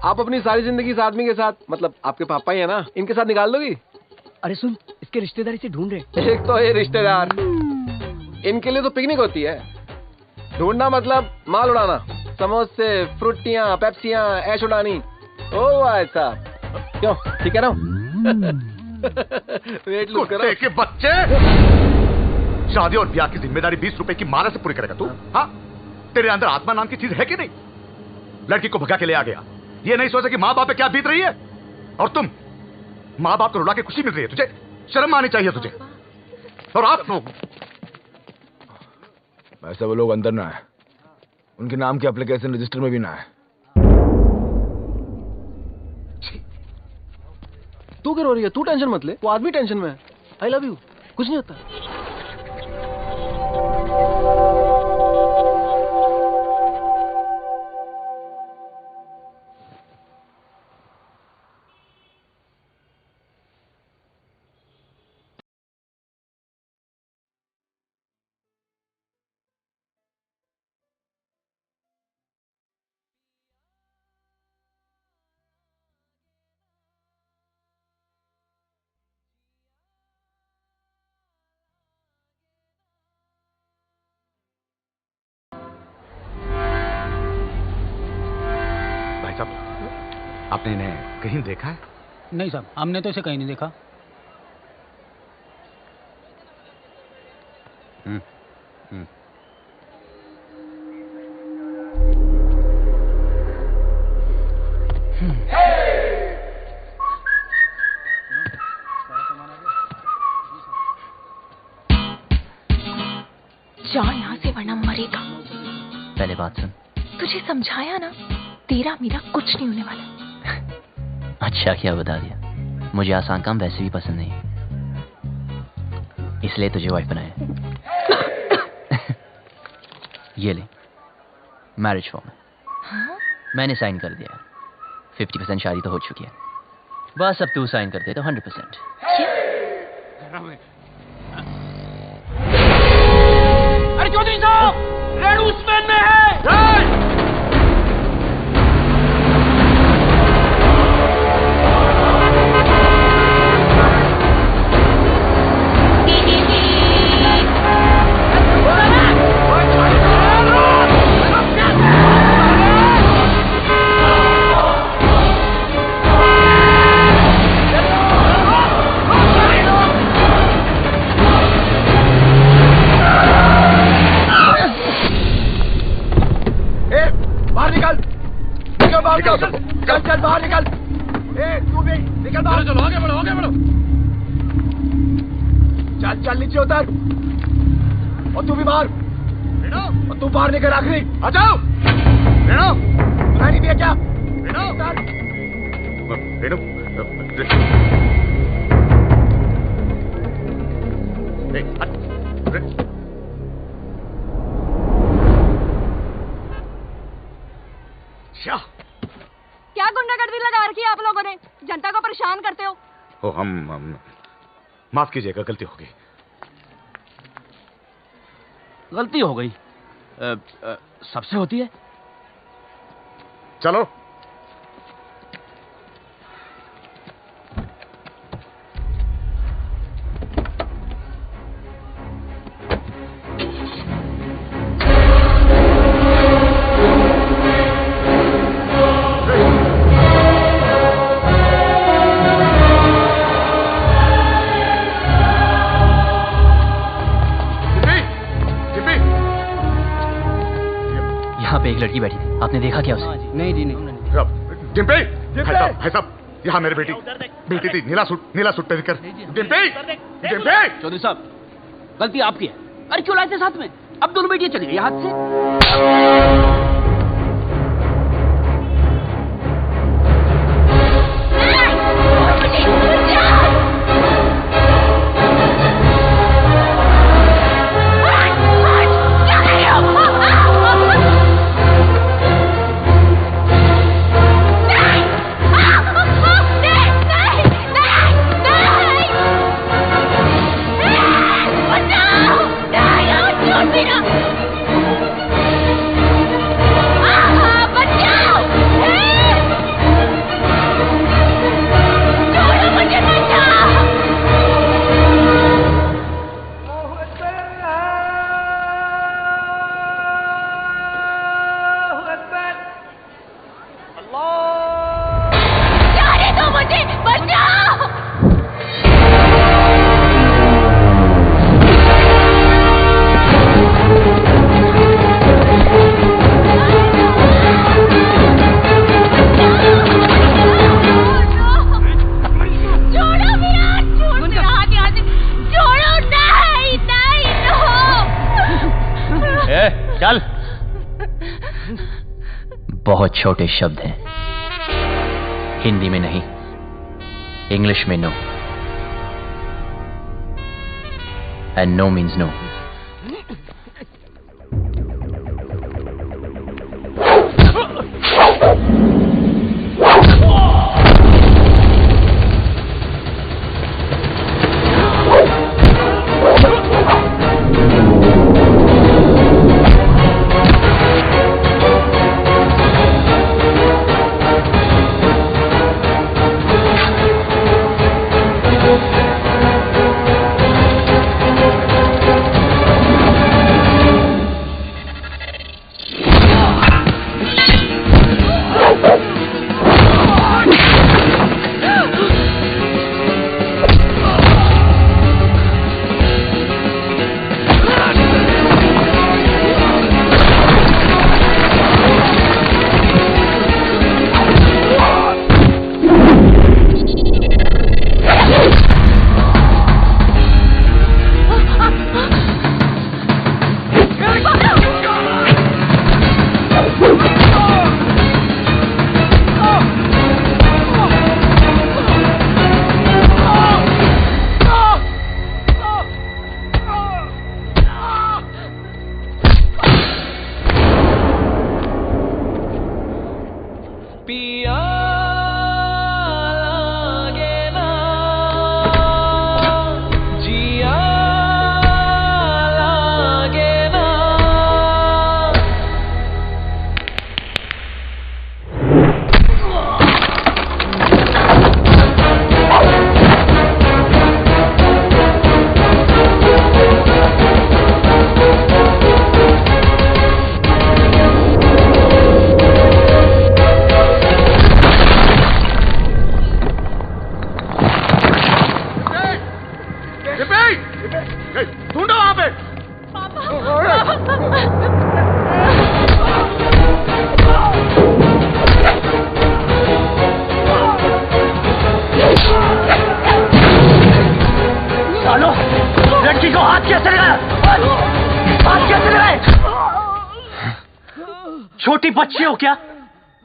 [SPEAKER 20] आप अपनी सारी जिंदगी इस आदमी के साथ, मतलब आपके पापा ही है ना, इनके साथ निकाल दोगी?
[SPEAKER 4] अरे सुन, इसके रिश्तेदार इसे ढूंढ रहे।
[SPEAKER 20] एक तो ये रिश्तेदार, इनके लिए तो पिकनिक होती है। ढूंढना मतलब माल उड़ाना, समोसे, फ्रूटियां, पेप्सियां, ऐश उड़ानी। ओ भाई साहब, क्यों ठीक है ना? वेट लूज करो।
[SPEAKER 15] के बच्चे, शादी और ब्याह की जिम्मेदारी 20 रुपए की माला से पूरी करेगा तू? हाँ, तेरे अंदर आत्मा नाम की चीज है कि नहीं? लड़की को भगा के ले आ गया, ये नहीं सोचा कि माँ बाप पे क्या बीत रही है। और तुम माँ बाप को रुला के खुशी मिल रही है, तुझे शर्म आनी चाहिए तुझे। और आप लोग,
[SPEAKER 3] वैसे वो लोग अंदर ना है, उनके नाम के एप्लीकेशन रजिस्टर में भी ना है।
[SPEAKER 20] तू क्या रो रही है? तू टेंशन मत ले, वो आदमी टेंशन में है। आई लव यू, कुछ नहीं होता।
[SPEAKER 15] आपने इन्हें कहीं देखा है?
[SPEAKER 21] नहीं साहब, हमने तो इसे कहीं नहीं देखा।
[SPEAKER 16] जा यहाँ से वरना मरेगा।
[SPEAKER 13] पहले बात सुन।
[SPEAKER 16] तुझे समझाया ना, तेरा मेरा कुछ नहीं होने वाला।
[SPEAKER 13] अच्छा क्या बता दिया, मुझे आसान काम वैसे भी पसंद नहीं। इसलिए तुझे वाइफ बनाया। ये ले मैरिज फॉर्म। मैंने साइन कर दिया। 50% शादी तो हो चुकी है, बस अब तू साइन कर दे तो 100%।
[SPEAKER 12] अरे चौधरी साहब, रेड उस्मान में है।
[SPEAKER 14] चल बाहर निकल। तू भी निकल बाहर। चलो आगे बढ़ो, आगे बढ़ो। चल चल नीचे उतर। और तू भी बाहर। और तू बाहर निकल आखिरी। आ जाओ। सुनाई नहीं दिया क्या?
[SPEAKER 10] क्या गुंडागर्दी लगा रखी है आप लोगों ने? जनता को परेशान करते हो।
[SPEAKER 15] ओ हम माफ कीजिएगा, गलती हो गई।
[SPEAKER 21] गलती हो गई? सबसे होती है।
[SPEAKER 15] चलो।
[SPEAKER 13] एक लड़की बैठी थी, आपने देखा क्या उसे?
[SPEAKER 21] नहीं जी नहीं।
[SPEAKER 15] डिम्पी, भाई साहब, यहाँ मेरी बेटी थी, नीला सूट पहनकर। डिम्पी,
[SPEAKER 21] चौधरी साहब, गलती आपकी है। अरे क्यों लाए थे साथ में? अब दोनों बेटियां चली गई हाथ से।
[SPEAKER 13] चल। बहुत छोटे शब्द हैं, हिंदी में नहीं, इंग्लिश में no, and no means no.
[SPEAKER 12] Piya
[SPEAKER 15] ढूंढो वहां पे।
[SPEAKER 19] सालो, लड़की को हाथ कैसे लगाया? हाथ कैसे लगाए? छोटी बच्ची हो क्या?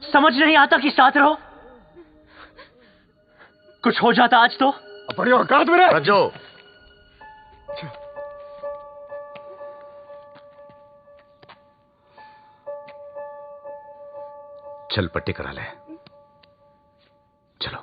[SPEAKER 19] समझ नहीं आता कि साथ रहो? कुछ हो जाता आज तो
[SPEAKER 14] अपनी औकात में रह।
[SPEAKER 15] रजो, चल पट्टी करा ले। चलो।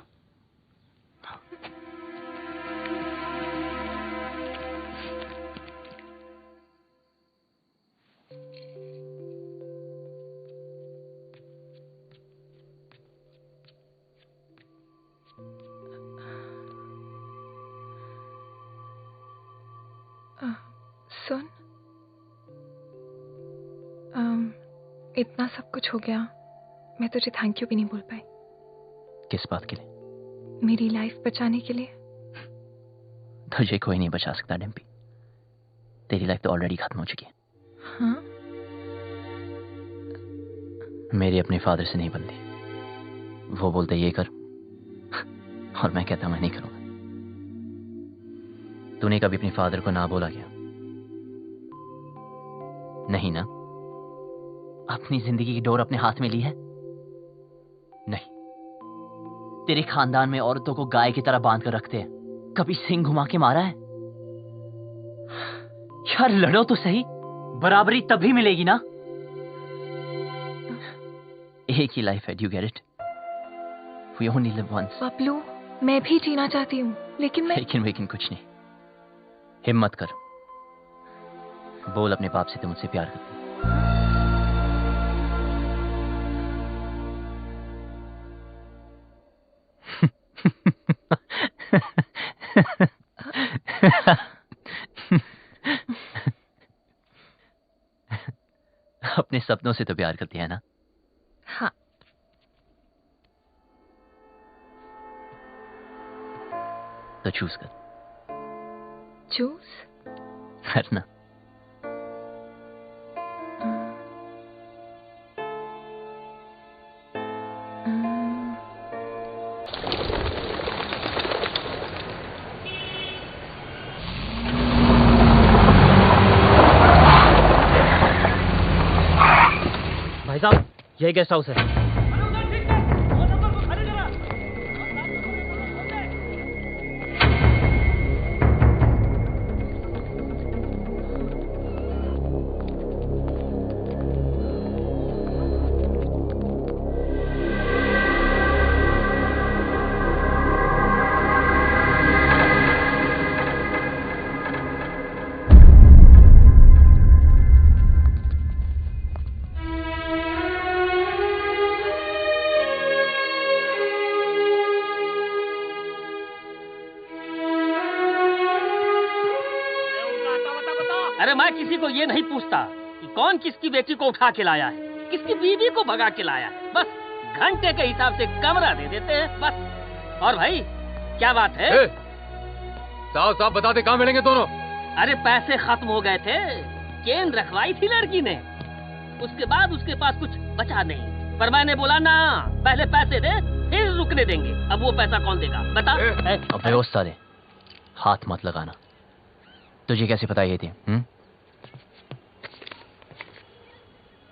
[SPEAKER 16] सुन, इतना सब कुछ हो गया, मैं तुझे थैंक यू भी नहीं बोल पाई।
[SPEAKER 13] किस बात के लिए?
[SPEAKER 16] मेरी लाइफ बचाने के लिए।
[SPEAKER 13] तुझे कोई नहीं बचा सकता डिम्पी, तेरी लाइफ तो ऑलरेडी खत्म हो चुकी है।
[SPEAKER 16] हाँ?
[SPEAKER 13] मेरी अपने फादर से नहीं बनती। वो बोलते ये कर और मैं कहता मैं नहीं करूंगा। तूने कभी अपने फादर को ना बोला क्या? नहीं ना? अपनी जिंदगी की डोर अपने हाथ में ली है? नहीं। तेरे खानदान में औरतों को गाय की तरह बांध कर रखते हैं, कभी सिंग घुमा के मारा है? यार लड़ो तो सही, बराबरी तभी मिलेगी ना। एक ही लाइफ है, do you get it? We only live once.
[SPEAKER 16] Paplu, मैं भी जीना चाहती हूँ, लेकिन
[SPEAKER 13] कुछ नहीं। हिम्मत कर, बोल अपने बाप से तुम मुझसे प्यार करती हो। अपने सपनों से तो प्यार करती है ना?
[SPEAKER 16] हाँ।
[SPEAKER 13] तो चूज कर।
[SPEAKER 16] चूज
[SPEAKER 13] करना।
[SPEAKER 7] भाई साहब, यही गेस्ट हाउस है।
[SPEAKER 1] अरे मैं किसी को ये नहीं पूछता कि कौन किसकी बेटी को उठा के लाया है, किसकी बीवी को भगा के लाया है। बस घंटे के हिसाब से कमरा दे देते हैं बस। और भाई क्या बात है?
[SPEAKER 6] साहब साहब बता दे कहाँ मिलेंगे दोनों?
[SPEAKER 1] अरे पैसे खत्म हो गए थे, चेन रखवाई थी लड़की ने, उसके बाद उसके पास कुछ बचा नहीं। पर मैंने बोला ना, पहले पैसे दे फिर रुकने देंगे। अब वो पैसा कौन देगा बता?
[SPEAKER 13] अबे ओ साले, हाथ मत लगाना। तुझे कैसे पता ये थे?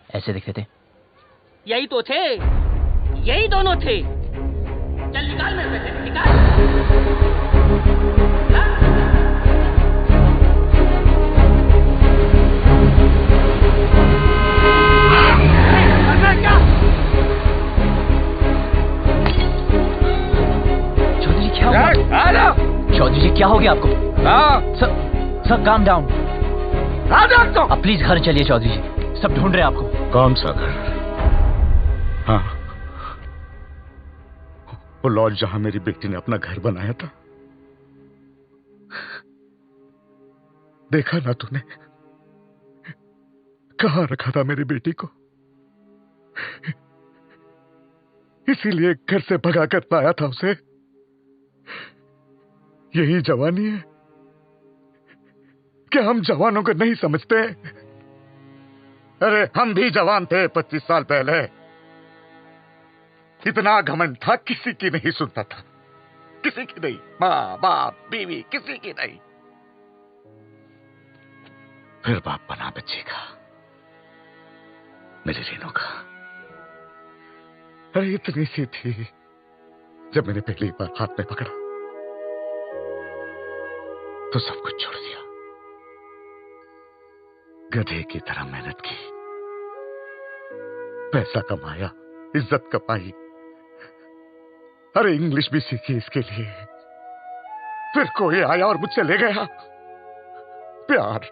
[SPEAKER 13] ऐसे दिखते थे?
[SPEAKER 1] यही तो थे, यही दोनों थे। चल निकाल मेरे पैसे, निकाल।
[SPEAKER 18] क्या हो गया आपको? Sir calm down. आप प्लीज घर चलिए चौधरी जी, सब ढूंढ रहे हैं आपको।
[SPEAKER 15] कौन सा घर? हाँ, वो लॉज जहां मेरी बेटी ने अपना घर बनाया था। देखा ना तूने कहां रखा था मेरी बेटी को? इसीलिए घर से भगा कर लाया था उसे। यही जवानी है? क्या हम जवानों को नहीं समझते? अरे हम भी जवान थे 25 साल पहले। इतना घमंड था, किसी की नहीं सुनता था, किसी की नहीं, माँ बाप बीवी किसी की नहीं। फिर बाप बना बच्ची का, मेरी रीनू का। अरे इतनी सी थी जब मैंने पहली बार हाथ में पकड़ा तो सब कुछ छोड़ दिया। गधे की तरह मेहनत की, पैसा कमाया, इज्जत कमाई, अरे इंग्लिश भी सीखी इसके लिए। फिर कोई आया और मुझसे ले गया। प्यार,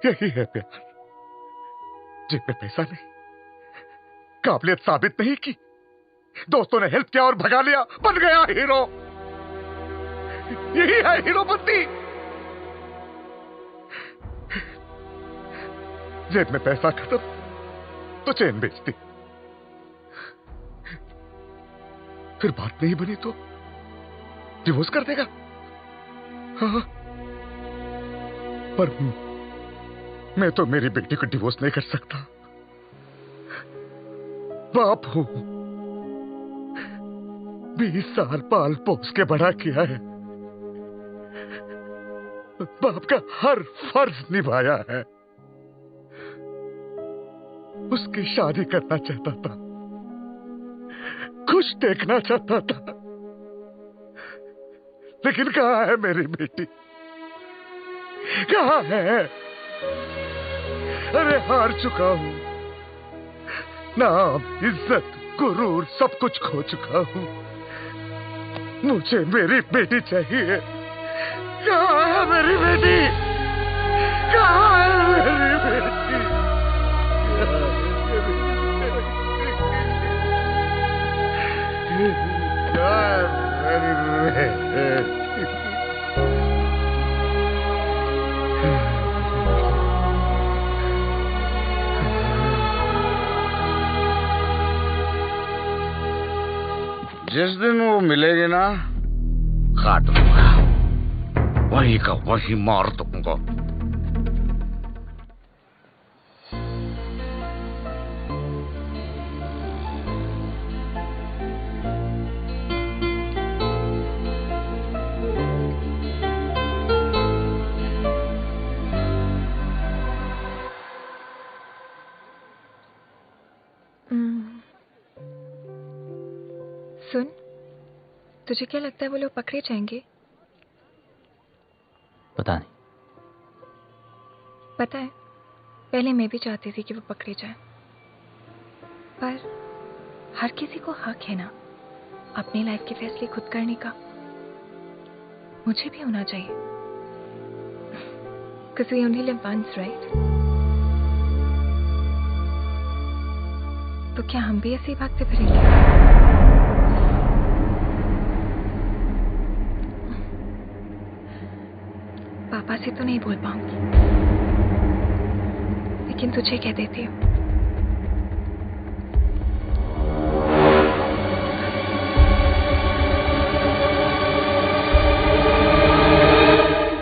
[SPEAKER 15] यही है प्यार। जेब में पैसा नहीं, काबिलियत साबित नहीं की, दोस्तों ने हेल्प किया और भगा लिया, बन गया हीरो। यही है हीरोपंती। जेब में पैसा खत्म तो चेन बेचती, फिर बात नहीं बनी तो डिवोर्स कर देगा। हाँ, पर मैं तो मेरी बेटी को डिवोर्स नहीं कर सकता। बाप हूं, 20 साल पाल पोस के बड़ा किया है, बाप का हर फर्ज निभाया है। उसकी शादी करना चाहता था, खुश देखना चाहता था, लेकिन कहां है मेरी बेटी? कहां है? अरे हार चुका हूं, नाम, इज्जत, गुरूर सब कुछ खो चुका हूं। मुझे मेरी बेटी चाहिए। कहां है मेरी बेटी? कहां है मेरी बेटी? जिस दिन वो मिलेगी ना, काट दूंगा, वही का वही मार दूंगा।
[SPEAKER 16] सुन, तुझे क्या लगता है वो लोग पकड़े जाएंगे?
[SPEAKER 18] पता नहीं।
[SPEAKER 16] पता है, पहले मैं भी चाहती थी कि वो पकड़े जाएं, पर हर किसी को हक है ना अपनी लाइफ के फैसले खुद करने का। मुझे भी होना चाहिए, because we only live once, right? तो क्या हम भी ऐसे ही भागते फिरेंगे? पापा से तो नहीं बोल पाऊंगी, लेकिन तुझे कह देती हूँ।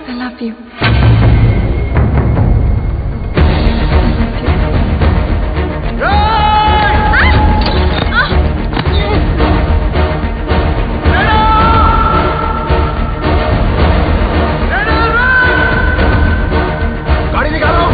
[SPEAKER 16] I love you.
[SPEAKER 12] गाड़ी निकालो।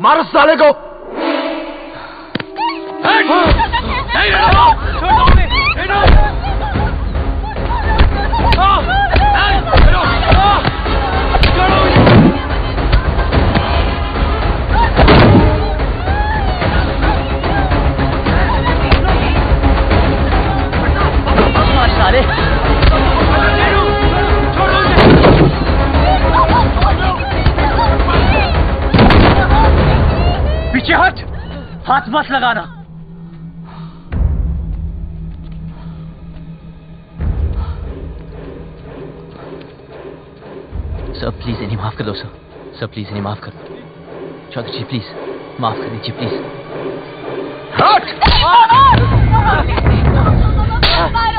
[SPEAKER 15] मारो साले को।
[SPEAKER 19] पीछे हट, हाथ मत लगाना।
[SPEAKER 18] सर प्लीज इन्हें माफ कर दो सर। सर प्लीज इन्हें माफ कर दो। चौधरी जी प्लीज माफ कर दीजिए प्लीज।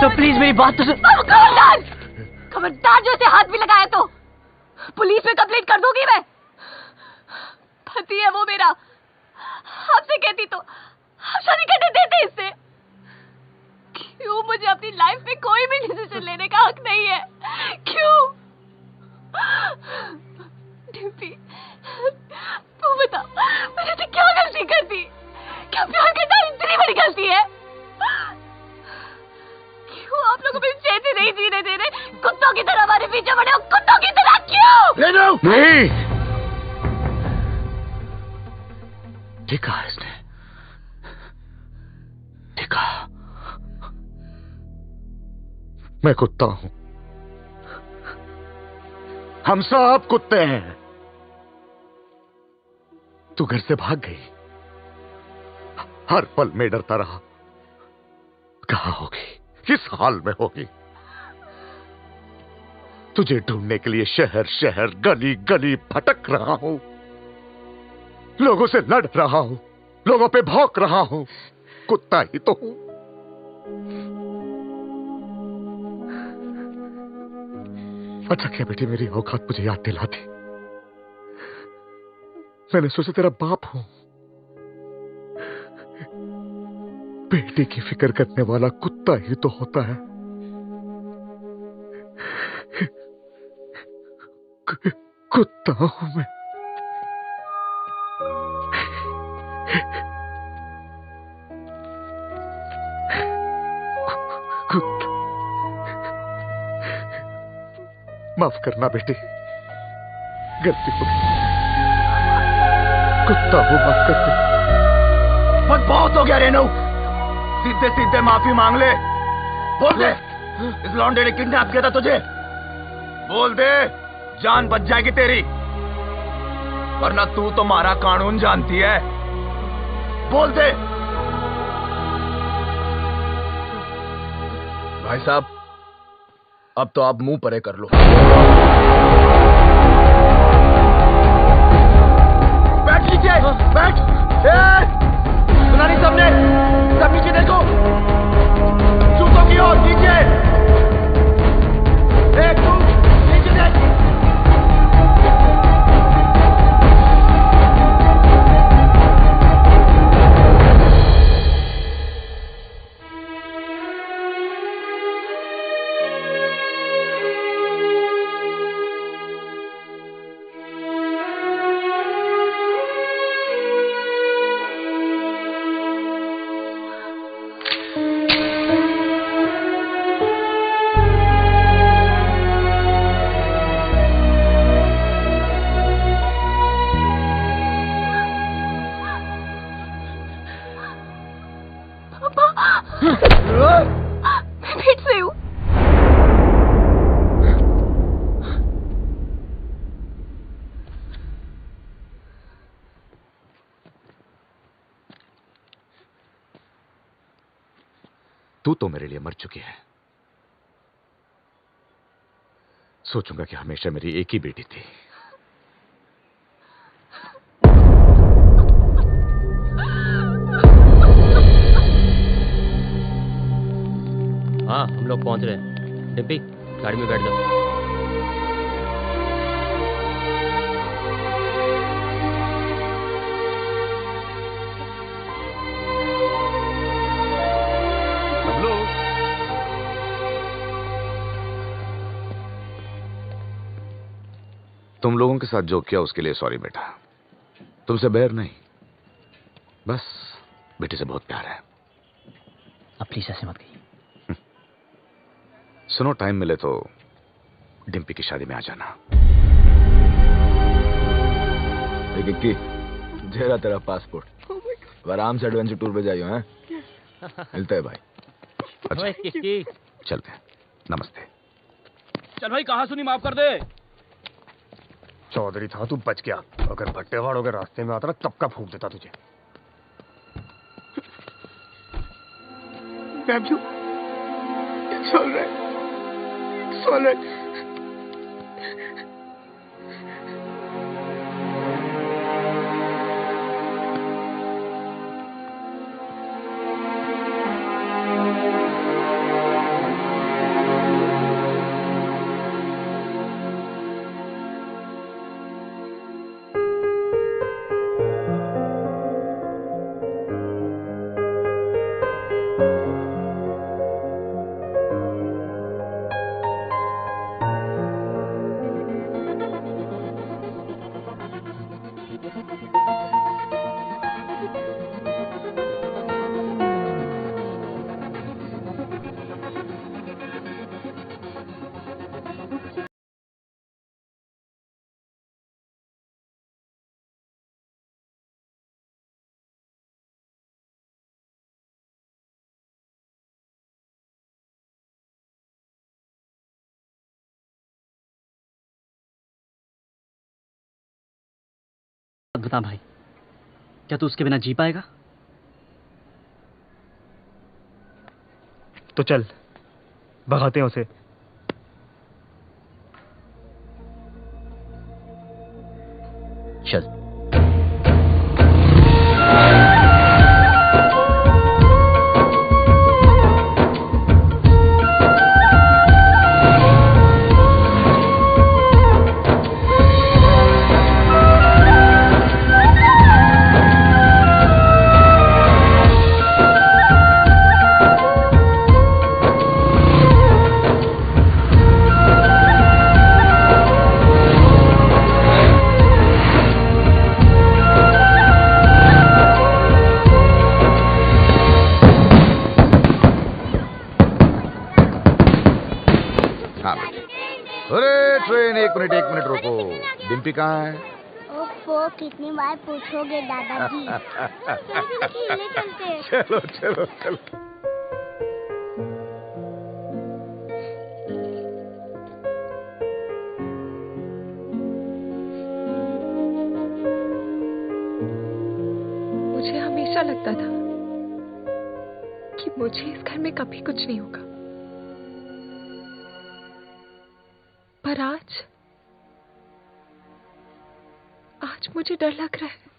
[SPEAKER 19] सर प्लीज मेरी बात तो सुन।
[SPEAKER 10] खबरदार, खबरदार जो इसे हाथ भी लगाया तो पुलिस में कंप्लेंट कर दूंगी मैं। पति है वो मेरा, आपसे कहती तो आप शादी करने देते इससे। क्यों मुझे अपनी लाइफ में कोई भी डिसीजन लेने का हक नहीं है? क्यों? डिम्पी, तू बता मैंने तो क्या गलती कर दी? क्या प्यार करना इतनी बड़ी गलती है? क्यों आप लोगों में चैन से नहीं जीने दे रहे? कुत्तों की तरह हमारे पीछे पड़े हो, कुत्तों की तरह। क्यों?
[SPEAKER 15] नहीं, देखा इसने, देखा मैं कुत्ता हूं। हम सब कुत्ते हैं। तू घर से भाग गई, हर पल में डरता रहा। कहां होगी, किस हाल में होगी? तुझे ढूंढने के लिए शहर शहर गली गली भटक रहा हूं, लोगों से लड़ रहा हूं, लोगों पे भौंक रहा हूं। कुत्ता ही तो हूं। अच्छा क्या बेटी मेरी औकात मुझे याद दिलाती। मैंने सोचा तेरा बाप हूं। बेटी की फिक्र करने वाला कुत्ता ही तो होता है। कुत्ता हूं मैं। माफ करना बेटी, गलती हो गई। कुत्ता हूं, माफ कर दे।
[SPEAKER 5] बस बहुत हो गया रेनू, सीधे सीधे माफी मांग ले। बोल दे इस लौंडे ने किडनैप किया था तुझे। बोल दे, जान बच जाएगी तेरी, वरना तू तो हमारा कानून जानती है। बोल दे। भाई साहब, अब तो आप मुंह परे कर लो। बैठ लीजिए, बैठ। सुना नहीं सबने? सब नीचे देखो, जूतों की ओर नीचे। एक तू नीचे देख।
[SPEAKER 10] मैं फिर से हूँ।
[SPEAKER 15] तू तो मेरे लिए मर चुकी है। सोचूंगा कि हमेशा मेरी एक ही बेटी थी।
[SPEAKER 7] हाँ, हम लोग पहुंच रहे हैं। डिम्पी, गाड़ी में बैठ जाओ।
[SPEAKER 15] तुम लोगों के साथ जो किया उसके लिए सॉरी बेटा।
[SPEAKER 22] तुमसे बैर नहीं, बस बेटे से बहुत प्यार है।
[SPEAKER 19] अब प्लीज ऐसे मत कहिए।
[SPEAKER 22] सुनो, टाइम मिले तो डिम्पी की शादी में आ जाना।
[SPEAKER 3] गिक्की, जेरा तेरा पासपोर्ट। अब आराम से एडवेंचर टूर पे जाइयो हैं। मिलते हैं भाई।
[SPEAKER 22] अच्छा,
[SPEAKER 1] किसकी?
[SPEAKER 22] चलते हैं। नमस्ते।
[SPEAKER 21] चल भाई, कहाँ सुनी, माफ कर दे।
[SPEAKER 14] चौधरी था, तू बच गया। अगर भट्टेवाड़ों के रास्ते में आता ना, कब का फूंक देता तुझे।
[SPEAKER 4] Bablu, it's all right. It's all right.
[SPEAKER 19] बता भाई, क्या तू उसके बिना जी पाएगा?
[SPEAKER 4] तो चल, भगाते हैं उसे।
[SPEAKER 19] चल।
[SPEAKER 22] एक मिनट रुको। डिम्पी कहाँ है?
[SPEAKER 17] ओफो, कितनी बार पूछोगे दादाजी। खेलने चलते हैं।
[SPEAKER 22] चलो चलो चलो।
[SPEAKER 16] मुझे हमेशा लगता था कि मुझे इस घर में कभी कुछ नहीं होगा, पर आज मुझे डर लग रहा है।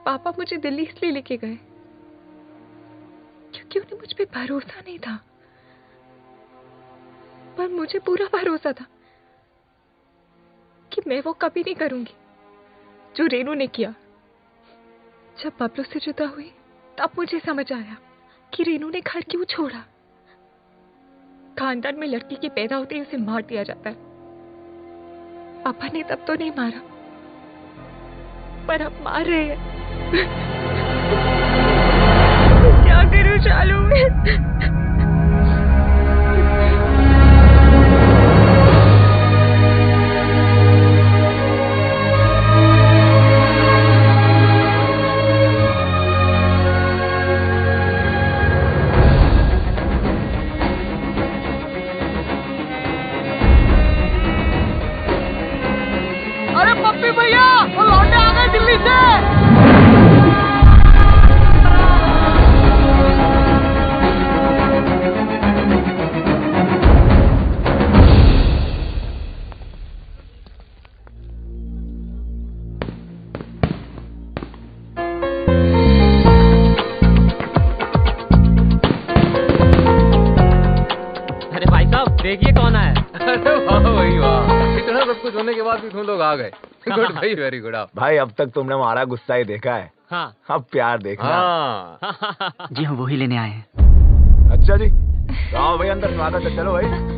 [SPEAKER 16] पापा मुझे दिल्ली इसलिए लेके गए क्योंकि उन्हें मुझ पे भरोसा नहीं था, पर मुझे पूरा भरोसा था कि मैं वो कभी नहीं करूंगी जो रेनू ने किया। जब बबलू से जुदा हुई तब मुझे समझ आया कि रेनू ने घर क्यों छोड़ा। खानदान में लड़की के पैदा होते ही उसे मार दिया जाता है। पापा ने तब तो नहीं मारा, पर अब मार रहे हैं। क्या करूं चालू में?
[SPEAKER 7] देखिए कौन आया।
[SPEAKER 6] अरे वाह भाई वाह, इतना सब कुछ होने के बाद भी तुम लोग आ गए। गुड भाई, वेरी गुड। आप
[SPEAKER 3] भाई अब तक तुमने हमारा गुस्सा ही देखा है।
[SPEAKER 7] हाँ।
[SPEAKER 3] अब प्यार देखना।
[SPEAKER 6] हाँ।
[SPEAKER 19] जी हम वही लेने आए हैं।
[SPEAKER 3] अच्छा जी, आओ भाई अंदर, स्वागत है। चलो भाई।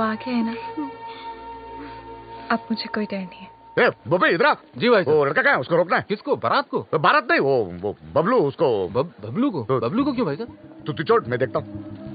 [SPEAKER 16] आ गए हैं ना, अब मुझे कोई डर नहीं है।
[SPEAKER 15] बबे इधर आ।
[SPEAKER 6] जी भाई।
[SPEAKER 15] वो लड़का क्या है, उसको रोकना है।
[SPEAKER 6] किसको? बारात को?
[SPEAKER 15] बारात नहीं, वो बबलू, उसको।
[SPEAKER 6] बबलू को? बबलू को क्यों भाई साहब?
[SPEAKER 15] तू छोड़, मैं देखता हूँ।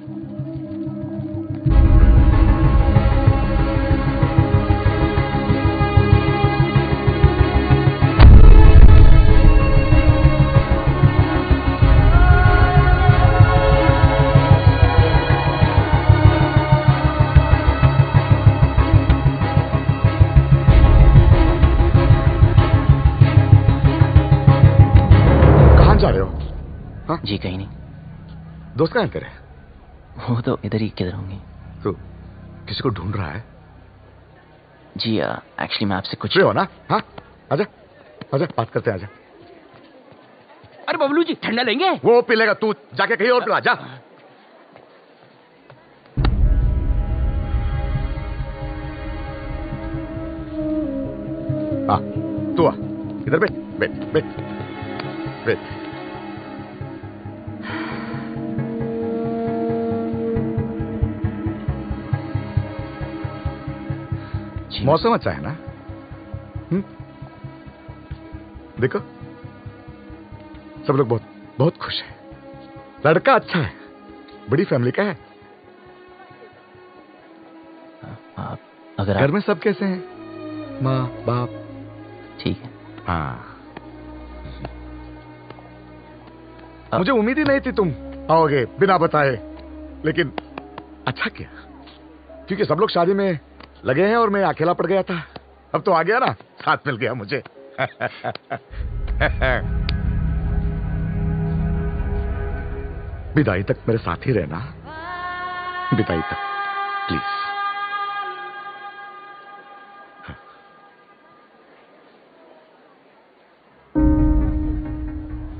[SPEAKER 15] जा रहे हो? हाँ?
[SPEAKER 18] जी कहीं नहीं।
[SPEAKER 15] दोस्त कहाँ हैं तेरे?
[SPEAKER 18] वो तो इधर ही किधर होंगे।
[SPEAKER 15] तो किसी को ढूंढ रहा है?
[SPEAKER 18] जी एक्चुअली मैं आपसे कुछ
[SPEAKER 15] हो ना। हाँ आजा आजा, बात करते हैं, आजा।
[SPEAKER 21] अरे बबलू जी ठंडा लेंगे?
[SPEAKER 15] वो पी लेगा, तू जाके कहीं और पिला जा। हाँ तू आ, इधर बैठ बैठ बैठ बैठ। मौसम अच्छा है ना? देखो सब लोग बहुत बहुत खुश हैं। लड़का अच्छा है, बड़ी फैमिली का है।
[SPEAKER 18] अगर
[SPEAKER 15] घर में सब कैसे हैं? माँ बाप?
[SPEAKER 18] ठीक है।
[SPEAKER 15] हाँ मुझे उम्मीद ही नहीं थी तुम आओगे बिना बताए, लेकिन अच्छा किया, क्योंकि सब लोग शादी में लगे हैं और मैं अकेला पड़ गया था। अब तो आ गया ना, साथ मिल गया मुझे। विदाई तक मेरे साथ ही रहना, विदाई तक प्लीज।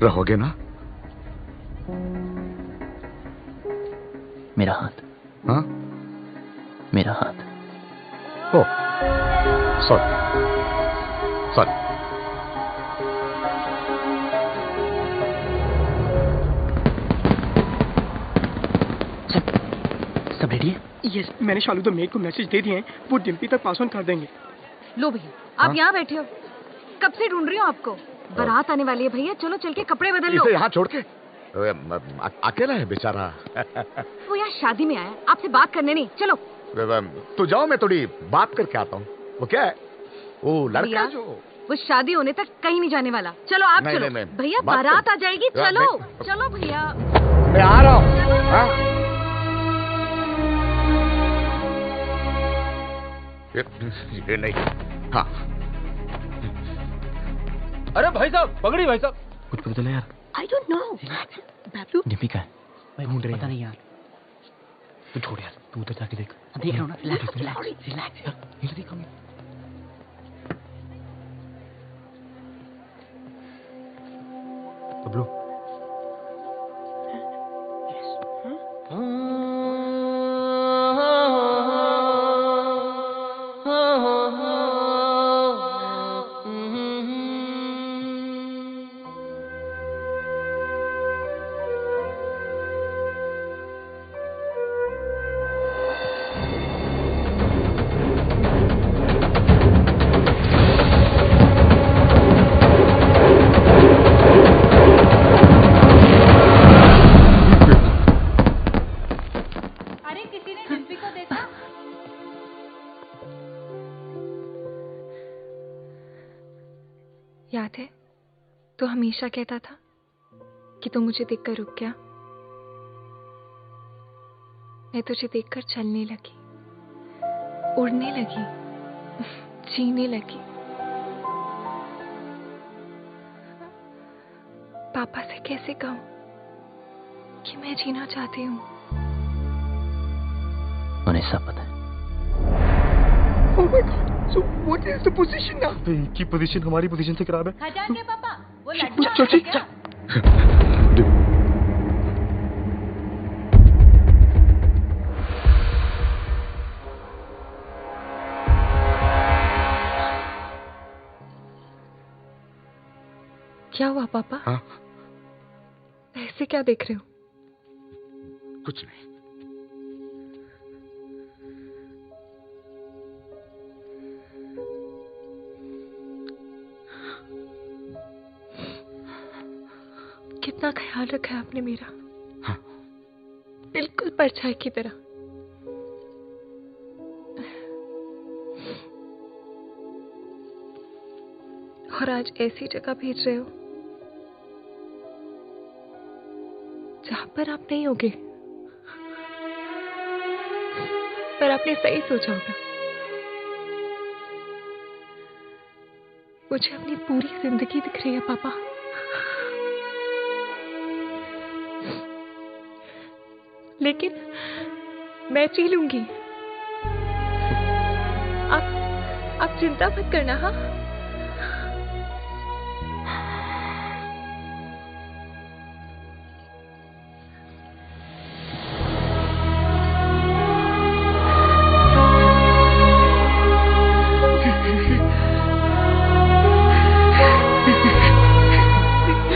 [SPEAKER 15] रहोगे ना?
[SPEAKER 18] मेरा हाथ।
[SPEAKER 15] हाँ
[SPEAKER 18] मेरा हाथ।
[SPEAKER 15] ओ सॉरी सॉरी।
[SPEAKER 18] सब रेडी है?
[SPEAKER 4] यस, मैंने शालू द मेड को मैसेज दे दिए हैं, वो डिम्पी तक पास ऑन कर देंगे।
[SPEAKER 10] लो भैया आप यहाँ बैठे हो, कब से ढूंढ रही हो आपको। बारात आने वाली है भैया, चलो चल के कपड़े बदल लो।
[SPEAKER 15] इसे यहाँ छोड़ के अकेला है बेचारा।
[SPEAKER 10] वो यहाँ शादी में आया, आपसे बात करने नहीं। चलो
[SPEAKER 15] तो जाओ, मैं थोड़ी बात करके आता हूँ। वो क्या है, वो लड़का जो
[SPEAKER 10] वो शादी होने तक कहीं नहीं जाने वाला। चलो आप चलो भैया, बारात आ जाएगी। चलो चलो भैया,
[SPEAKER 15] मैं आ रहा हूँ। ये नहीं। हाँ
[SPEAKER 6] अरे भाई साहब, पगड़ी भाई साहब।
[SPEAKER 18] कुछ पता चला यार?
[SPEAKER 10] I don't know. बाबू
[SPEAKER 18] डिम्पी का है
[SPEAKER 19] भाई, ढूंढ रहे हैं।
[SPEAKER 21] पता नहीं यार।
[SPEAKER 19] तू छोड़ यार, तू उधर जाके देख।
[SPEAKER 21] देख रहा हूँ ना, रिलैक्स रिलैक्स रिलैक्स।
[SPEAKER 19] बबलू
[SPEAKER 16] याद है तो हमेशा कहता था कि तू मुझे देखकर रुक गया। मैं तुझे देखकर चलने लगी, उड़ने लगी, जीने लगी। पापा से कैसे कहूं कि मैं जीना चाहती हूँ?
[SPEAKER 18] उन्हें सब पता है।
[SPEAKER 4] Oh my God! So what is the position now?
[SPEAKER 19] इनकी पोजीशन हमारी पोजीशन से खराब है।
[SPEAKER 11] खजान के पापा, वो
[SPEAKER 4] चाची।
[SPEAKER 16] क्या हुआ पापा?
[SPEAKER 15] हाँ?
[SPEAKER 16] ऐसे क्या देख रहे हो?
[SPEAKER 15] कुछ नहीं।
[SPEAKER 16] कितना ख्याल रखा है आपने मेरा। बिल्कुल परछाई की तरह। और आज ऐसी जगह भेज रहे हो जहां पर आप नहीं होगे, पर आपने सही सोचा होगा। मुझे अपनी पूरी जिंदगी दिख रही है पापा। लेकिन मैं जी लूंगी। आप चिंता मत करना। हाँ,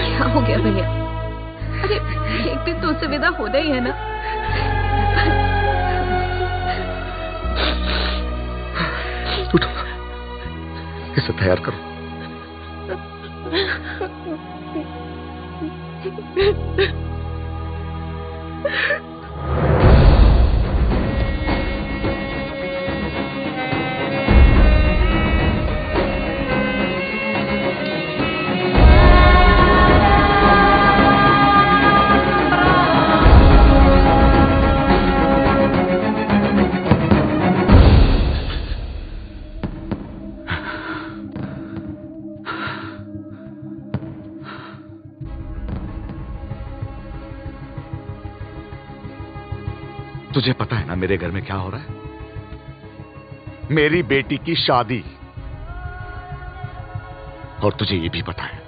[SPEAKER 16] क्या हो गया भैया? अरे एक दिन तो उससे विदा होना ही है ना।
[SPEAKER 15] उठो, इसे तैयार करो। तुझे पता है ना मेरे घर में क्या हो रहा है? मेरी बेटी की शादी। और तुझे ये भी पता है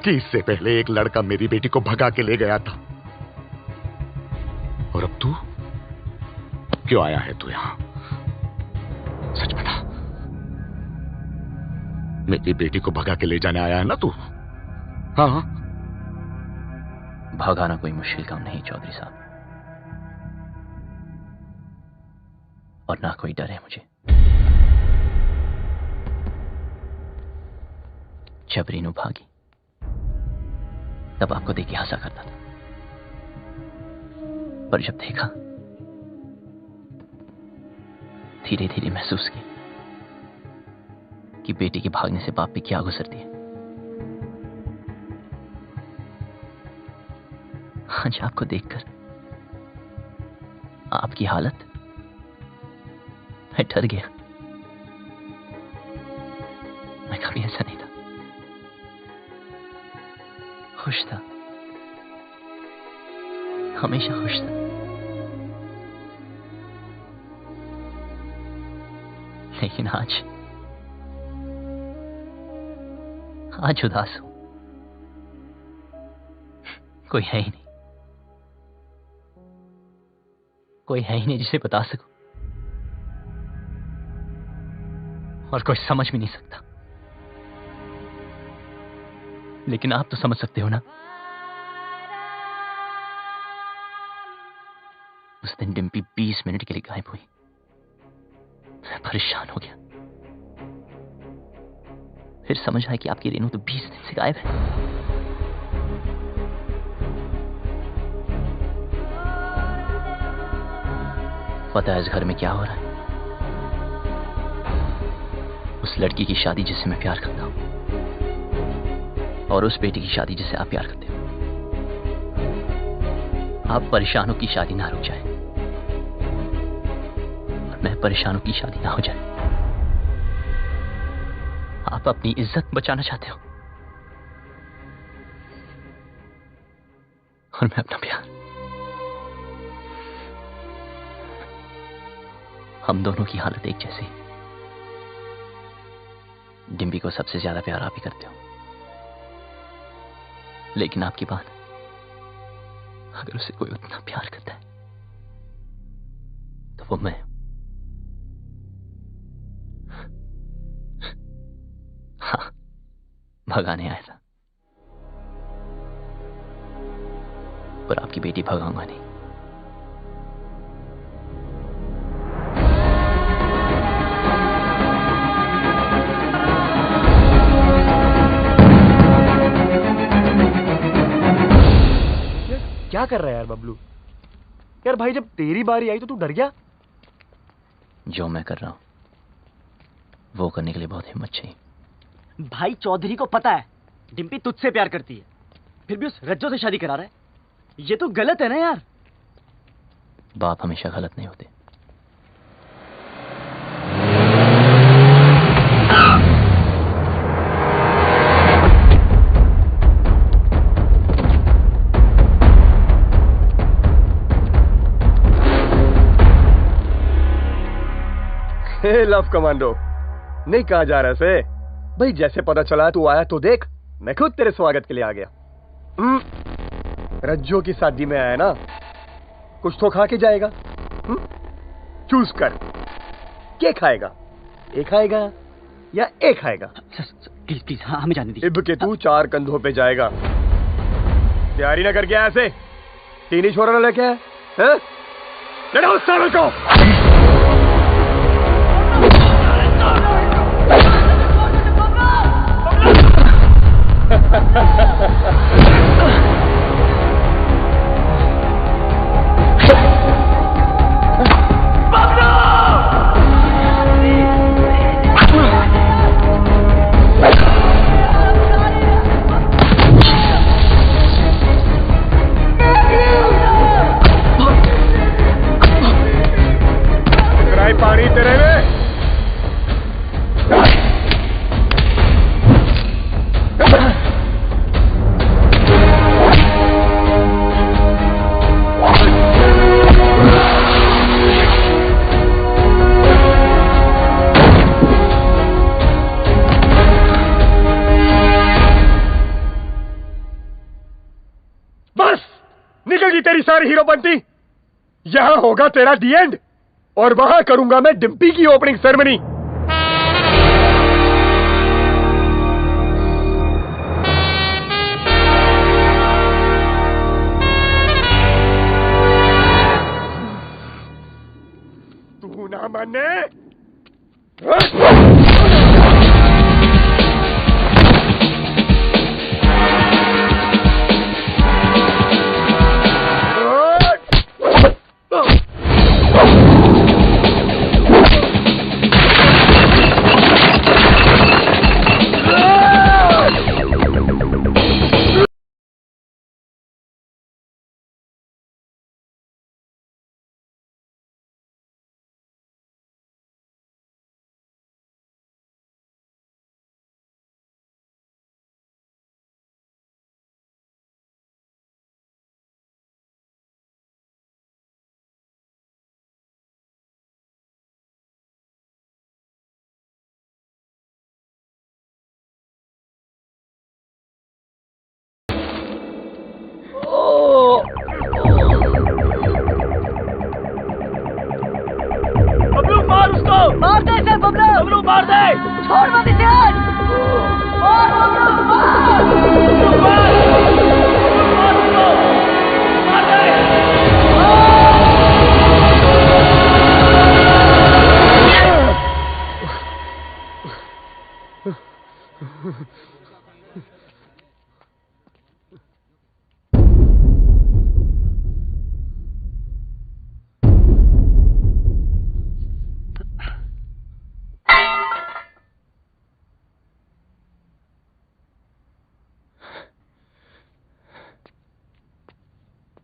[SPEAKER 15] कि इससे पहले एक लड़का मेरी बेटी को भगा के ले गया था। और अब तू क्यों आया है तू यहां? सच बता, मेरी बेटी को भगा के ले जाने आया है ना तू? हाँ,
[SPEAKER 13] भगाना कोई मुश्किल काम नहीं चौधरी साहब, और ना कोई डर है मुझे। जब रीनू भागी तब आपको देख के हंसा करता था, पर जब देखा धीरे धीरे महसूस किया कि बेटी के भागने से बाप पे क्या गुजरती है। आज आपको देखकर आपकी हालत, मैं डर गया। मैं कभी ऐसा नहीं था, खुश था, हमेशा खुश था। लेकिन आज उदास हूं। कोई है ही नहीं, कोई है ही नहीं जिसे बता सकूं, और कोई समझ भी नहीं सकता। लेकिन आप तो समझ सकते हो ना। उस दिन डिम्पी 20 मिनट के लिए गायब हुई। मैं परेशान हो गया। फिर समझ आया कि आपकी रेनू तो 20 दिन से गायब है। पता है इस घर में क्या हो रहा है? उस लड़की की शादी जिससे मैं प्यार करता हूं, और उस बेटी की शादी जिसे आप प्यार करते हो। आप परेशानों की शादी ना रुक जाए, और मैं परेशानों की शादी ना हो जाए। आप अपनी इज्जत बचाना चाहते हो, और मैं अपना प्यार। हम दोनों की हालत एक जैसी। डिम्पी को सबसे ज्यादा प्यार आप ही करते हो, लेकिन आपकी बात, अगर उसे कोई उतना प्यार करता है तो वो मैं। हाँ, भगाने आया था, पर आपकी बेटी भगाऊंगा नहीं।
[SPEAKER 14] क्या कर रहा है यार बबलू? यार भाई जब तेरी बारी आई तो तू डर गया?
[SPEAKER 18] जो मैं कर रहा हूं वो करने के लिए बहुत हिम्मत चाहिए।
[SPEAKER 19] भाई चौधरी को पता है डिम्पी तुझसे प्यार करती है, फिर भी उस रज्जो से शादी करा रहा है। ये तो गलत है ना यार।
[SPEAKER 18] बाप हमेशा गलत नहीं होते।
[SPEAKER 14] हे लव कमांडो, नहीं कहा जा रहा से भाई, जैसे पता चला तू आया तो देख मैं खुद तेरे स्वागत के लिए आ गया। रज्जो की शादी में आया ना, कुछ तो खा के जाएगा। चूज कर, क्या खाएगा? ए खाएगा या ए खाएगा?
[SPEAKER 19] प्लीज प्लीज हाँ हमें जाने दीजिए।
[SPEAKER 14] इब के तू 4 कंधों पे जाएगा। तैयारी ना करके ऐसे 3 ही छोरा लेके आए हैं? लड़ो उस साले को। पानी तेरे में बस निकल गई तेरी सारी हीरोपंती। यहां होगा तेरा दी एंड और वहां करूंगा मैं डिम्पी की ओपनिंग सेरेमनी। तू ना माने
[SPEAKER 12] मार दे इसे बबलू। बबलू मार दे, छोड़ मत इसे। मार बबलू मार। बबलू मार। मार दे।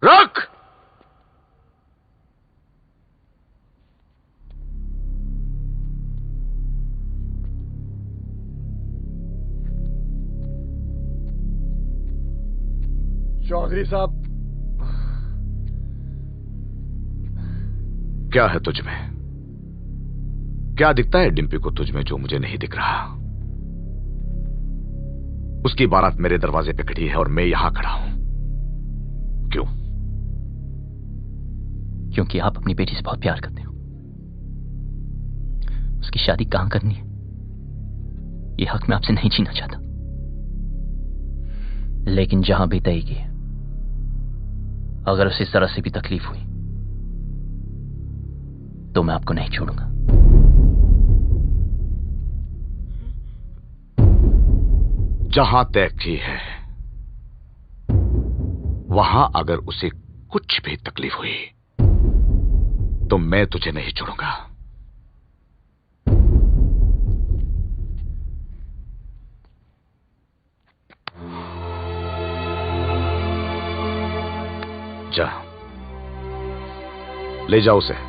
[SPEAKER 15] रुक!
[SPEAKER 14] चौधरी साहब,
[SPEAKER 15] क्या है तुझ में? क्या दिखता है डिम्पी को तुझ में जो मुझे नहीं दिख रहा? उसकी बारात मेरे दरवाजे पे खड़ी है और मैं यहां खड़ा हूं। क्यों?
[SPEAKER 18] क्योंकि आप अपनी बेटी से बहुत प्यार करते हो। उसकी शादी कहां करनी है ये हक मैं आपसे नहीं छीनना चाहता, लेकिन जहां भी तय की, अगर उसे जरा से भी तकलीफ हुई तो मैं आपको नहीं छोड़ूंगा।
[SPEAKER 15] जहां तय की है वहां अगर उसे कुछ भी तकलीफ हुई तो मैं तुझे नहीं छोड़ूंगा। जा, ले जाओ उसे।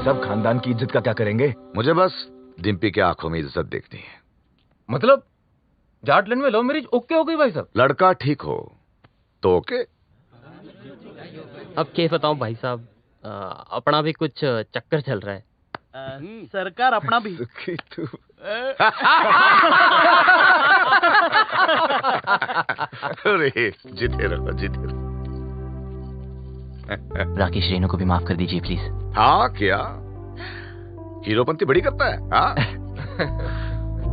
[SPEAKER 3] सब खानदान की इज्जत का क्या करेंगे?
[SPEAKER 15] मुझे बस डिम्पी के आंखों में इज्जत देखनी है।
[SPEAKER 6] मतलब जाटलैंड में लव मैरिज ओके हो गई भाई साहब?
[SPEAKER 15] लड़का ठीक हो तो ओके।
[SPEAKER 7] अब क्या बताऊं भाई साहब, अपना भी कुछ चक्कर चल रहा है।
[SPEAKER 2] सरकार अपना भी।
[SPEAKER 15] अरे जीते रहो, जीते रहो।
[SPEAKER 13] राकेश, रेनू को भी माफ कर दीजिए प्लीज।
[SPEAKER 15] हाँ, क्या हीरोपंती बड़ी करता है? हाँ?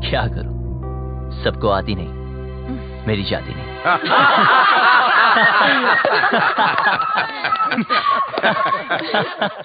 [SPEAKER 13] क्या करूं, सबको आती नहीं, मेरी जाती नहीं।